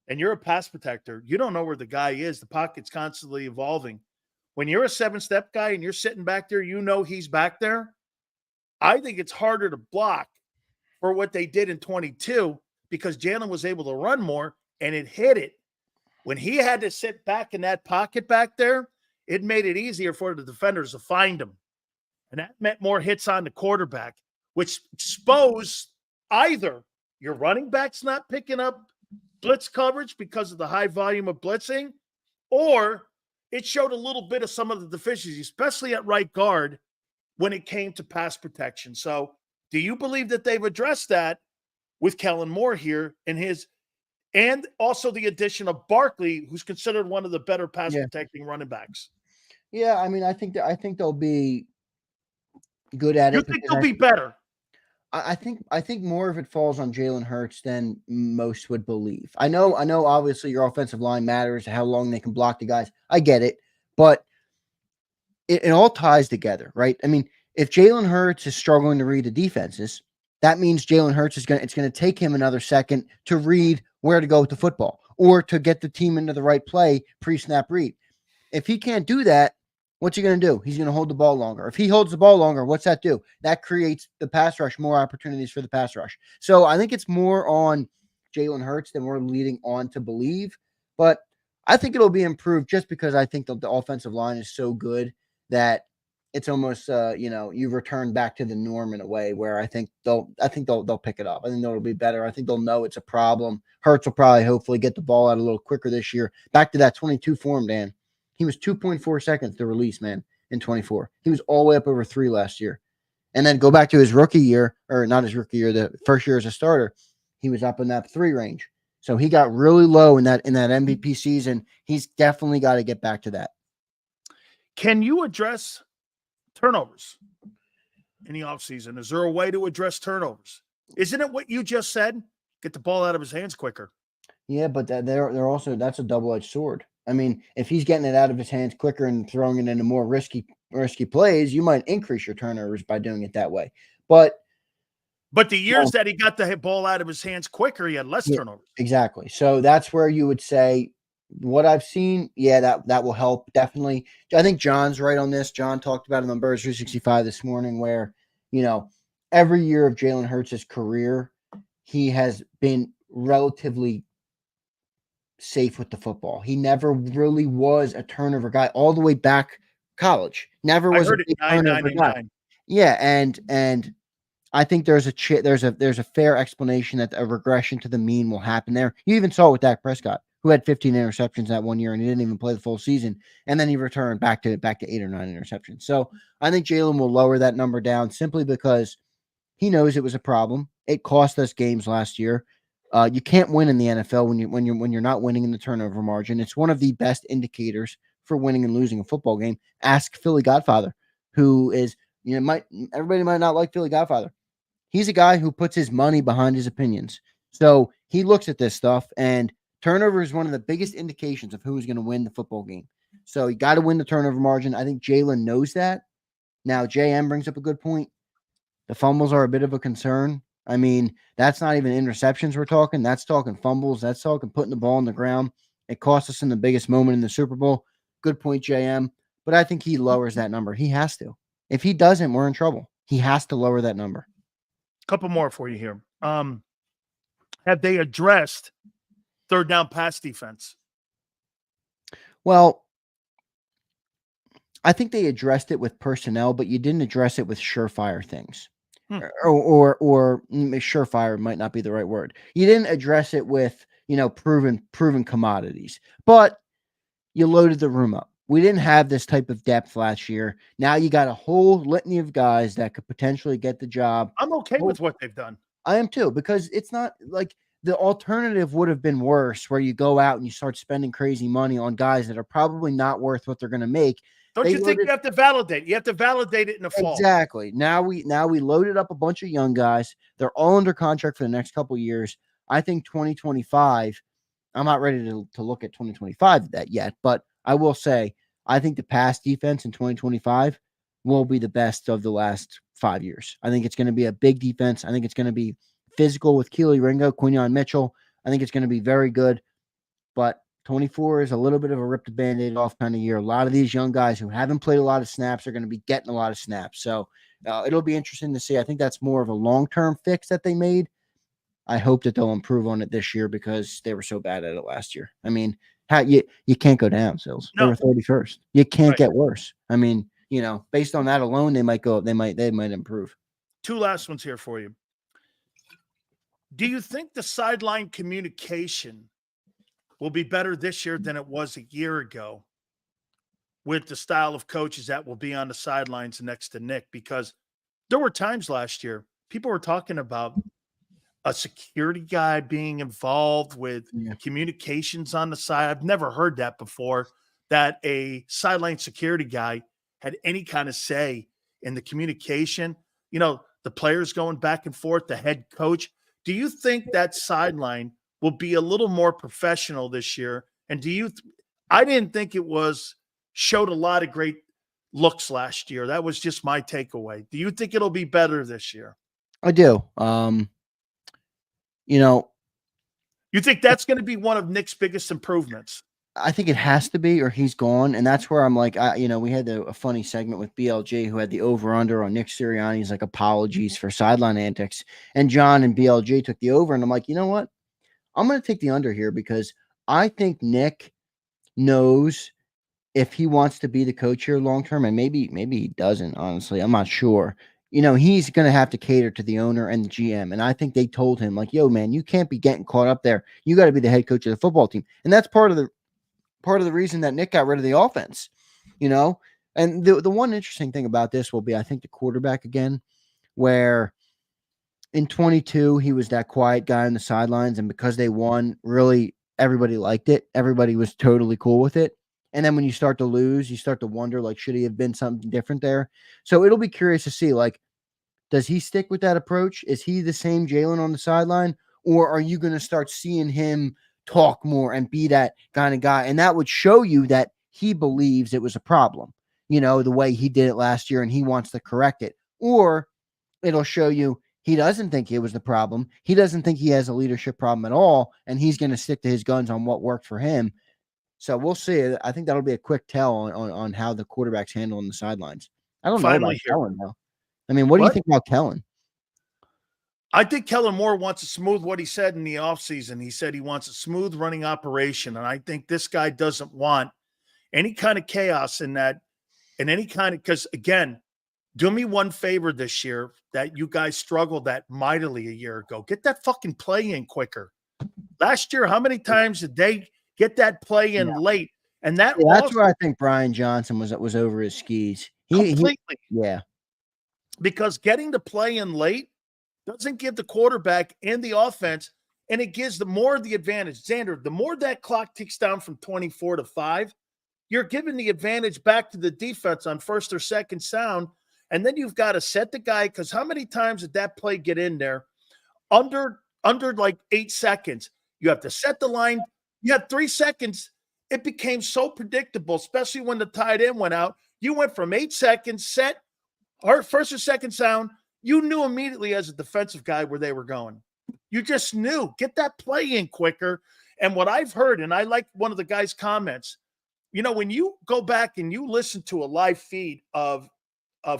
Speaker 1: and you're a pass protector, you don't know where the guy is. The pocket's constantly evolving. When you're a 7-step guy and you're sitting back there, he's back there. I think it's harder to block for what they did in 22 because Jalen was able to run more and it hit it. When he had to sit back in that pocket back there, it made it easier for the defenders to find him. And that meant more hits on the quarterback, which exposed either your running back's not picking up blitz coverage because of the high volume of blitzing, or it showed a little bit of some of the deficiencies, especially at right guard when it came to pass protection. So do you believe that they've addressed that with Kellen Moore here and also the addition of Barkley, who's considered one of the better pass protecting running backs?
Speaker 2: Yeah, I mean, I think they'll be good at it.
Speaker 1: You think they'll be better?
Speaker 2: I think more of it falls on Jalen Hurts than most would believe. I know. Obviously, your offensive line matters, how long they can block the guys. I get it, but it all ties together, right? I mean, if Jalen Hurts is struggling to read the defenses, that means Jalen Hurts it's going to take him another second to read where to go with the football or to get the team into the right play pre-snap read. If he can't do that, what's he going to do? He's going to hold the ball longer. If he holds the ball longer, what's that do? That creates the pass rush, more opportunities for the pass rush. So I think it's more on Jalen Hurts than we're leading on to believe. But I think it'll be improved just because I think the offensive line is so good that it's almost you return back to the norm in a way where I think they'll pick it up. I think it'll be better. I think they'll know it's a problem. Hurts will probably hopefully get the ball out a little quicker this year. Back to that 22 form, Dan. He was 2.4 seconds to release, man, in 24. He was all the way up over 3 last year. And then go back to his rookie year, or not his rookie year, the first year as a starter, he was up in that 3 range. So he got really low in that MVP season. He's definitely got to get back to that.
Speaker 1: Can you address turnovers in the offseason? Is there a way to address turnovers? Isn't it what you just said? Get the ball out of his hands quicker.
Speaker 2: Yeah, but they're also, that's a double-edged sword. I mean, if he's getting it out of his hands quicker and throwing it into more risky plays, you might increase your turnovers by doing it that way. But
Speaker 1: the years that he got the ball out of his hands quicker, he had less turnovers.
Speaker 2: Exactly. So that's where you would say, what I've seen, yeah, that will help. Definitely. I think John's right on this. John talked about it on Birds 365 this morning where, every year of Jalen Hurts' career, he has been relatively safe with the football. He never really was a turnover guy all the way back college. Never was a big turnover guy. Yeah, and I think there's a fair explanation that a regression to the mean will happen there. You even saw it with Dak Prescott, who had 15 interceptions that one year and he didn't even play the full season, and then he returned back to 8 or 9 interceptions. So I think Jalen will lower that number down simply because he knows it was a problem. It cost us games last year. You can't win in the NFL when you're not winning in the turnover margin. It's one of the best indicators for winning and losing a football game. Ask Philly Godfather, who is everybody might not like Philly Godfather. He's a guy who puts his money behind his opinions. So he looks at this stuff, and turnover is one of the biggest indications of who's going to win the football game. So you got to win the turnover margin. I think Jalen knows that. Now, JM brings up a good point. The fumbles are a bit of a concern. I mean, that's not even interceptions we're talking. That's talking fumbles. That's talking putting the ball on the ground. It cost us in the biggest moment in the Super Bowl. Good point, JM. But I think he lowers that number. He has to. If he doesn't, we're in trouble. He has to lower that number.
Speaker 1: Couple more for you here. Have they addressed third down pass defense?
Speaker 2: Well, I think they addressed it with personnel, but you didn't address it with surefire things. Or surefire might not be the right word. You didn't address it with, proven commodities, but you loaded the room up. We didn't have this type of depth last year. Now you got a whole litany of guys that could potentially get the job.
Speaker 1: I'm okay with what they've done.
Speaker 2: I am too, because it's not like the alternative would have been worse, where you go out and you start spending crazy money on guys that are probably not worth what they're going to make.
Speaker 1: Don't you think you have to validate? You have to validate it in the fall.
Speaker 2: Exactly. Now we loaded up a bunch of young guys. They're all under contract for the next couple of years. I think 2025, I'm not ready to look at 2025 that yet, but I will say I think the pass defense in 2025 will be the best of the last 5 years. I think it's going to be a big defense. I think it's going to be physical with Keely Ringo, Quinyon Mitchell. I think it's going to be very good, but 24 is a little bit of a rip the Band-Aid off kind of year. A lot of these young guys who haven't played a lot of snaps are going to be getting a lot of snaps. So it'll be interesting to see. I think that's more of a long-term fix that they made. I hope that they'll improve on it this year because they were so bad at it last year. I mean, you can't go down, Sills. No. They were 31st. You can't get worse. I mean, based on that alone, they might go up. They might improve.
Speaker 1: Two last ones here for you. Do you think the sideline communication will be better this year than it was a year ago with the style of coaches that will be on the sidelines next to Nick? Because there were times last year people were talking about a security guy being involved with communications on the side. I've never heard that before, that a sideline security guy had any kind of say in the communication. The players going back and forth, the head coach. Do you think that sideline will be a little more professional this year? And I didn't think it showed a lot of great looks last year. That was just my takeaway. Do you think it'll be better this year?
Speaker 2: I do.
Speaker 1: You think that's going to be one of Nick's biggest improvements?
Speaker 2: I think it has to be, or he's gone. And that's where I'm like, we had a funny segment with BLG who had the over-under on Nick Sirianni's apologies for sideline antics. And John and BLG took the over. And I'm like, you know what? I'm going to take the under here because I think Nick knows if he wants to be the coach here long-term, and maybe he doesn't, honestly. I'm not sure. He's going to have to cater to the owner and the GM. And I think they told him, yo, man, you can't be getting caught up there. You got to be the head coach of the football team. And that's part of the reason that Nick got rid of the offense, And the one interesting thing about this will be, I think, the quarterback again, where in 22, he was that quiet guy on the sidelines, and because they won, really everybody liked it. Everybody was totally cool with it. And then when you start to lose, you start to wonder, like, should he have been something different there? So it'll be curious to see, like, does he stick with that approach? Is he the same Jalen on the sideline? Or are you going to start seeing him talk more and be that kind of guy? And that would show you that he believes it was a problem, the way he did it last year and he wants to correct it. Or it'll show you he doesn't think it was the problem. He doesn't think he has a leadership problem at all. And he's going to stick to his guns on what worked for him. So we'll see. I think that'll be a quick tell on how the quarterback's handle on the sidelines. I don't know about Kellen, though. I mean, what do you think about Kellen?
Speaker 1: I think Kellen Moore wants to smooth what he said in the offseason. He said he wants a smooth running operation. And I think this guy doesn't want any kind of chaos in that, and any kind of, because again, do me one favor this year that you guys struggled that mightily a year ago. Get that fucking play in quicker. Last year, how many times did they get that play in late? And that's
Speaker 2: where I think Brian Johnson was over his skis.
Speaker 1: Completely.
Speaker 2: Yeah.
Speaker 1: Because getting the play in late doesn't give the quarterback and the offense, and it gives the more the advantage. Zander, the more that clock ticks down from 24 to 5, you're giving the advantage back to the defense on first or second sound, and then you've got to set the guy, because how many times did that play get in there? Under like 8 seconds. You have to set the line. You had 3 seconds. It became so predictable, especially when the tight end went out. You went from 8 seconds, set, or first or second sound. You knew immediately as a defensive guy where they were going. You just knew. Get that play in quicker. And what I've heard, and I like one of the guys' comments, when you go back and you listen to a live feed of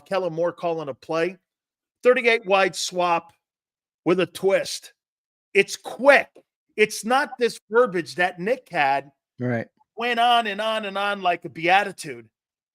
Speaker 1: Kellen Moore calling a play, 38 wide swap with a twist. It's quick. It's not this verbiage that Nick had.
Speaker 2: Right.
Speaker 1: Went on and on and on like a beatitude.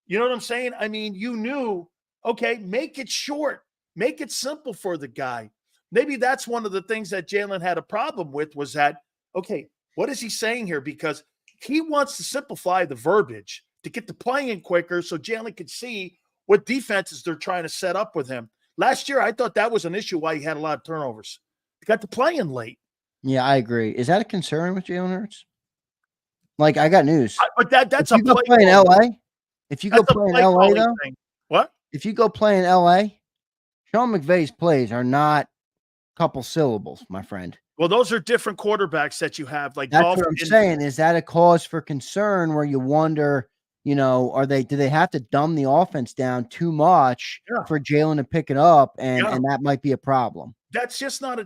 Speaker 1: You know what I'm saying? I mean, you knew, okay, make it short. Make it simple for the guy. Maybe that's one of the things that Jalen had a problem with, was that, okay, what is he saying here? Because he wants to simplify the verbiage to get the play in quicker so Jalen could see what defenses they're trying to set up with him. Last year, I thought that was an issue why he had a lot of turnovers. He got the play in late.
Speaker 2: Yeah, I agree. Is that a concern with Jalen Hurts? Like, I got news.
Speaker 1: But that's
Speaker 2: if you go play in LA. If you go play in LA, though,
Speaker 1: what?
Speaker 2: If you go play in LA, Sean McVay's plays are not a couple syllables, my friend.
Speaker 1: Well, those are different quarterbacks that you have. Like,
Speaker 2: that's what I'm saying. Is that a cause for concern where you wonder, do they have to dumb the offense down too much for Jalen to pick it up, and that might be a problem.
Speaker 1: That's just not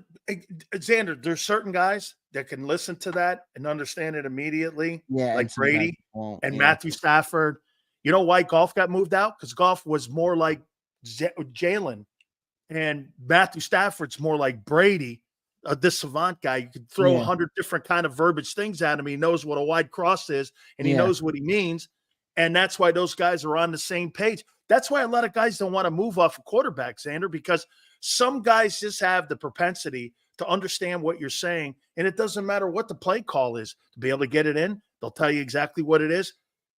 Speaker 1: Zander. There's certain guys that can listen to that and understand it immediately.
Speaker 2: Yeah,
Speaker 1: like Brady and Matthew Stafford. You know why Goff got moved out? Because Goff was more like Jalen, and Matthew Stafford's more like Brady, this savant guy. You could throw 100 different kind of verbiage things at him. He knows what a wide cross is, and he knows what he means. And that's why those guys are on the same page. That's why a lot of guys don't want to move off a quarterback, Zander, because some guys just have the propensity to understand what you're saying, and it doesn't matter what the play call is. To be able to get it in, they'll tell you exactly what it is.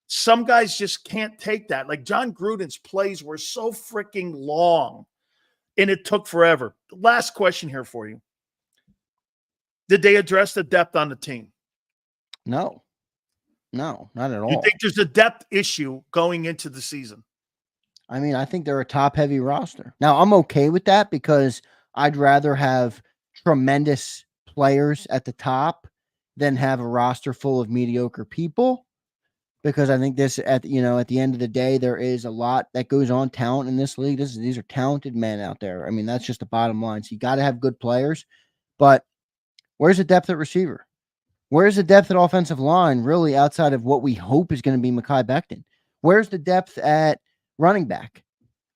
Speaker 1: Some guys just can't take that. Like John Gruden's plays were so freaking long, and it took forever. Last question here for you. Did they address the depth on the team?
Speaker 2: No, not at all.
Speaker 1: You think there's a depth issue going into the season?
Speaker 2: I mean, I think they're a top-heavy roster. Now, I'm okay with that because I'd rather have tremendous players at the top than have a roster full of mediocre people, because I think this, at the end of the day, there is a lot that goes on, talent in this league. These are talented men out there. I mean, that's just the bottom line. So you got to have good players, but where's the depth at receiver? Where's the depth at offensive line, really, outside of what we hope is going to be Mekhi Becton? Where's the depth at running back?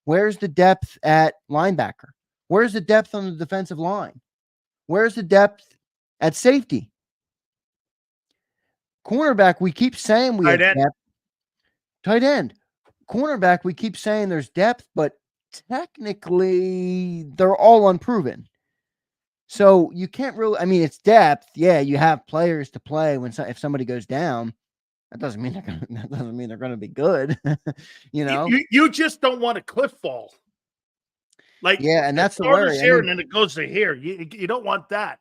Speaker 2: Where's the depth at linebacker? Where's the depth on the defensive line? Where's the depth at safety? Cornerback, we keep saying we have depth. Tight end. Cornerback, we keep saying there's depth, but technically they're all unproven. So you can't really, I mean, it's depth. Yeah, you have players to play if somebody goes down. That doesn't mean they're going to be good.
Speaker 1: You just don't want a cliff fall. Like,
Speaker 2: Yeah, and
Speaker 1: the
Speaker 2: that's the
Speaker 1: starter's
Speaker 2: worry. I
Speaker 1: here
Speaker 2: mean,
Speaker 1: and then it goes to here. You don't want that.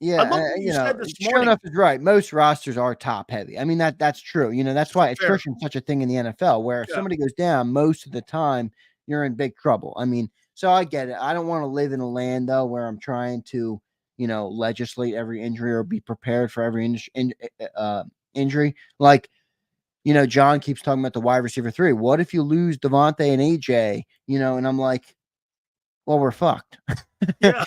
Speaker 2: yeah,
Speaker 1: I love what you said this
Speaker 2: sure
Speaker 1: morning.
Speaker 2: enough is right. Most rosters are top heavy. I mean, that's true. That's why
Speaker 1: Fair.
Speaker 2: attrition's such a thing in the NFL, where if
Speaker 1: Yeah.
Speaker 2: somebody goes down, most of the time you're in big trouble. I mean, so I get it. I don't want to live in a land though where I'm trying to, legislate every injury or be prepared for every injury. Like, John keeps talking about the wide receiver 3. What if you lose Devontae and AJ? And I'm like, well, we're fucked.
Speaker 1: Yeah.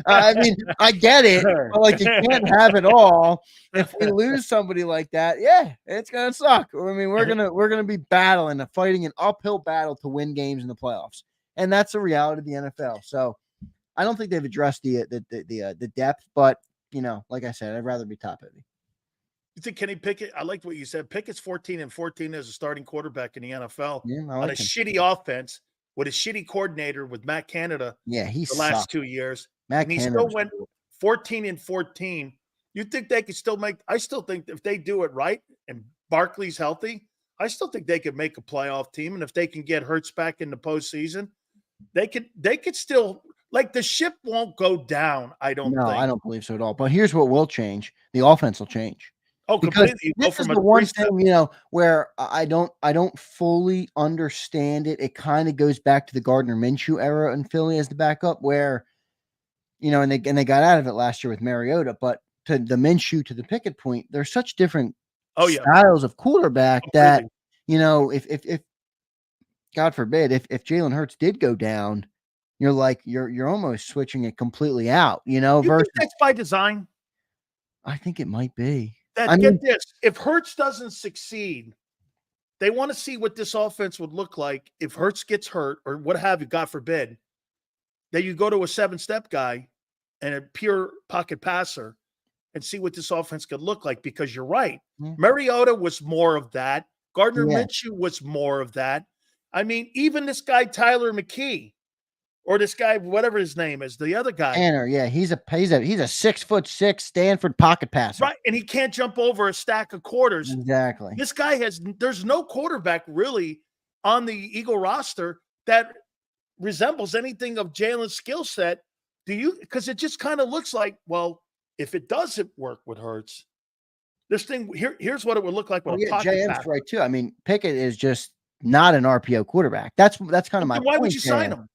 Speaker 2: I mean, I get it, but like you can't have it all. If we lose somebody like that, yeah, it's gonna suck. I mean, we're gonna be fighting an uphill battle to win games in the playoffs, and that's the reality of the NFL. So I don't think they've addressed the depth, but like I said, I'd rather be top heavy.
Speaker 1: You think Kenny Pickett? I like what you said. Pickett's 14-14 as a starting quarterback in the NFL on a shitty offense with a shitty coordinator with Matt Canada.
Speaker 2: Yeah,
Speaker 1: the last 2 years.
Speaker 2: Matt
Speaker 1: and he
Speaker 2: Canada
Speaker 1: still went 14-14. You think they could still make? I still think if they do it right and Barkley's healthy, I still think they could make a playoff team. And if they can get Hurts back in the postseason, they could still, like, the ship won't go down. I don't think.
Speaker 2: I don't believe so at all. But here's what will change: the offense will change.
Speaker 1: Oh,
Speaker 2: Because
Speaker 1: completely.
Speaker 2: this is the one thing, where I don't fully understand it. It kind of goes back to the Gardner Minshew era in Philly as the backup, where, and they got out of it last year with Mariota. But to the Minshew, to the Pickett point, there's such different styles of quarterback that, if God forbid, if Jalen Hurts did go down, you're almost switching it completely out,
Speaker 1: versus that's by design.
Speaker 2: I think it might be.
Speaker 1: Get this. If Hurts doesn't succeed, they want to see what this offense would look like if Hurts gets hurt or what have you, God forbid. Then you go to a 7-step guy and a pure pocket passer and see what this offense could look like, because you're right. Mariota was more of that. Gardner Minshew was more of that. I mean, even this guy, Tyler McKee, or this guy, whatever his name is, the other guy.
Speaker 2: Tanner, yeah, he's a 6'6" Stanford pocket passer.
Speaker 1: Right, and he can't jump over a stack of quarters.
Speaker 2: Exactly.
Speaker 1: This guy there's no quarterback really on the Eagle roster that resembles anything of Jalen's skill set. Because it just kind of looks like, well, if it doesn't work with Hurts, this thing here's what it would look like with a pocket
Speaker 2: JM's
Speaker 1: passer.
Speaker 2: right too. I mean, Pickett is just not an RPO quarterback. That's kind of my point.
Speaker 1: Why would you sign him?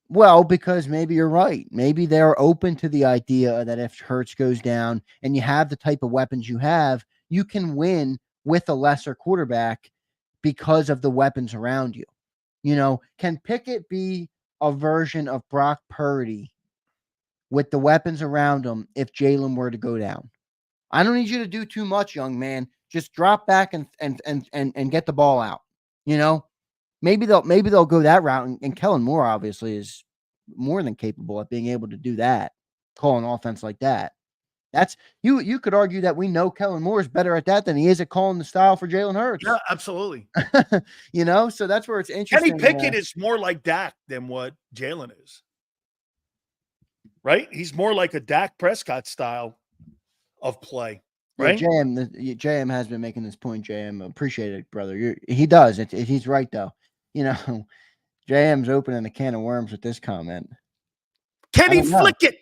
Speaker 2: Well, because maybe you're right. Maybe they're open to the idea that if Hurts goes down and you have the type of weapons you have, you can win with a lesser quarterback because of the weapons around you. Can Pickett be a version of Brock Purdy with the weapons around him if Jalen were to go down? I don't need you to do too much, young man. Just drop back and get the ball out. Maybe they'll go that route, and Kellen Moore obviously is more than capable of being able to do that, call an offense like that. That's you could argue that we know Kellen Moore is better at that than he is at calling the style for Jalen Hurts.
Speaker 1: Yeah, absolutely.
Speaker 2: So that's where it's interesting.
Speaker 1: Kenny Pickett is more like Dak than what Jalen is. Right? He's more like a Dak Prescott style of play. Right?
Speaker 2: Yeah, JM has been making this point. JM, appreciate it, brother. He does. He's right though. JM's opening a can of worms with this comment.
Speaker 1: Can he flick it?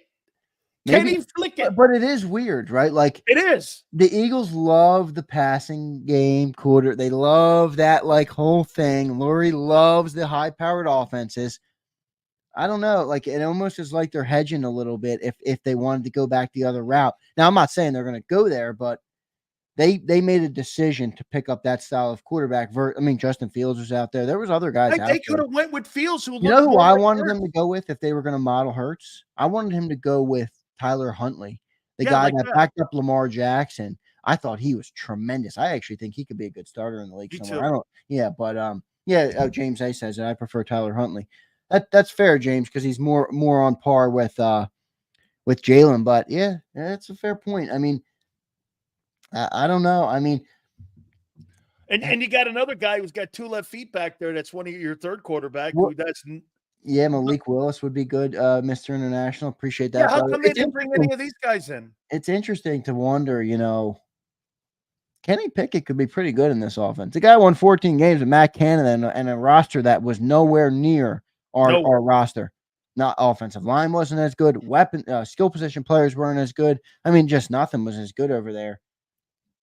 Speaker 1: Can he flick it?
Speaker 2: But it is weird, right? Like,
Speaker 1: it is.
Speaker 2: The Eagles love the passing game quarter. They love that whole thing. Lurie loves the high-powered offenses. I don't know. Like, it almost is like they're hedging a little bit if they wanted to go back the other route. Now, I'm not saying they're going to go there, but they made a decision to pick up that style of quarterback. Justin Fields was out there. There was other guys out there.
Speaker 1: They could have went with Fields. Who
Speaker 2: I wanted them to go with if they were going to model Hurts? I wanted him to go with Tyler Huntley, the guy that backed up Lamar Jackson. I thought he was tremendous. I actually think he could be a good starter in the league somewhere. James A says that I prefer Tyler Huntley. That's fair, James, because he's more on par with Jalen. But yeah, that's a fair point. I mean, I don't know. I mean,
Speaker 1: and you got another guy who's got 2 left feet back there. That's one of your third quarterback.
Speaker 2: Yeah, Malik Willis would be good, Mr. International. Appreciate that.
Speaker 1: Yeah, how come they didn't bring any of these guys in?
Speaker 2: It's interesting to wonder, Kenny Pickett could be pretty good in this offense. The guy won 14 games with Matt Canada and a roster that was nowhere near our roster. Not offensive line wasn't as good. Skill position players weren't as good. I mean, just nothing was as good over there.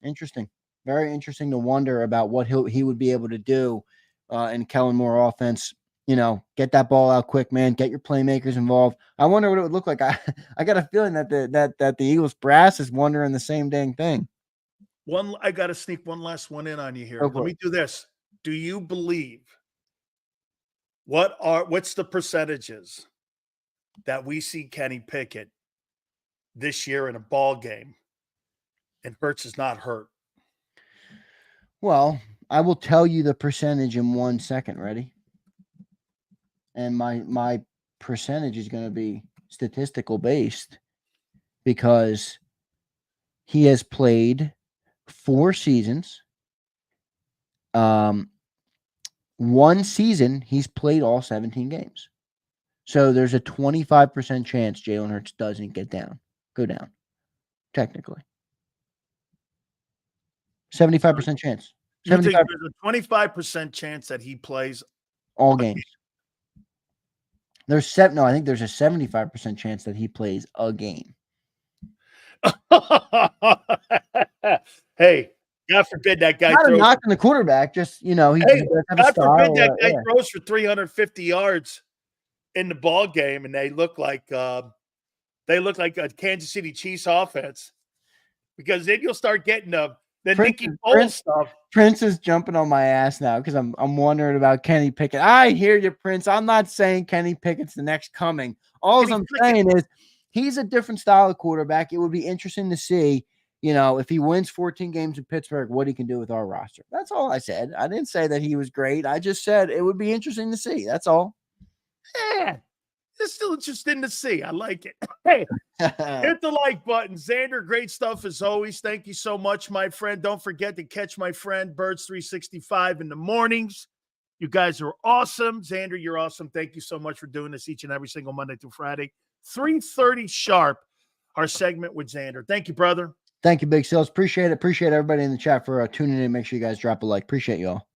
Speaker 2: Interesting. Very interesting to wonder about what he would be able to do in Kellen Moore offense. Get that ball out quick, man. Get your playmakers involved. I wonder what it would look like. I got a feeling that the Eagles brass is wondering the same dang thing.
Speaker 1: I got to sneak one last one in on you here.
Speaker 2: Go
Speaker 1: Let
Speaker 2: for
Speaker 1: me
Speaker 2: it.
Speaker 1: do this. Do you believe what's the percentages that we see Kenny Pickett this year in a ball game and Hurts is not hurt?
Speaker 2: Well, I will tell you the percentage in 1 second. Ready? And my percentage is going to be statistical based because he has played 4 seasons. 1 season, he's played all 17 games. So there's a 25% chance Jalen Hurts doesn't go down, technically. 75% chance.
Speaker 1: You think there's a 25% chance that he plays
Speaker 2: all games? I think there's a 75% chance that he plays a game.
Speaker 1: Hey, God forbid that guy
Speaker 2: Not
Speaker 1: throws.
Speaker 2: knocking the quarterback, just he
Speaker 1: Hey,
Speaker 2: does have a
Speaker 1: God
Speaker 2: style.
Speaker 1: forbid that guy throws for 350 yards in the ball game, and they look like a Kansas City Chiefs offense, because then you'll start getting the Nicky Foles stuff.
Speaker 2: Prince is jumping on my ass now because I'm wondering about Kenny Pickett. I hear you, Prince. I'm not saying Kenny Pickett's the next coming. All I'm saying is he's a different style of quarterback. It would be interesting to see, if he wins 14 games in Pittsburgh, what he can do with our roster. That's all I said. I didn't say that he was great. I just said it would be interesting to see. That's all.
Speaker 1: Yeah, it's still interesting to see. I like it. Hey, hit the like button. Zander, great stuff as always. Thank you so much, my friend. Don't forget to catch my friend Birds 365 in the mornings. You guys are awesome. Zander, you're awesome. Thank you so much for doing this each and every single Monday through Friday. 3:30 sharp, our segment with Zander. Thank you, brother.
Speaker 2: Thank you, Big Sales. Appreciate it. Appreciate everybody in the chat for tuning in. Make sure you guys drop a like. Appreciate you all.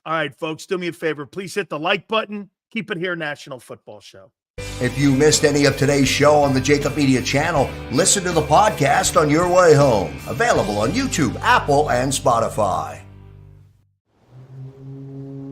Speaker 1: All right, folks, do me a favor. Please hit the like button. Keep it here, National Football Show.
Speaker 4: If you missed any of today's show on the JAKIB Media channel, listen to the podcast on your way home. Available on YouTube, Apple, and Spotify.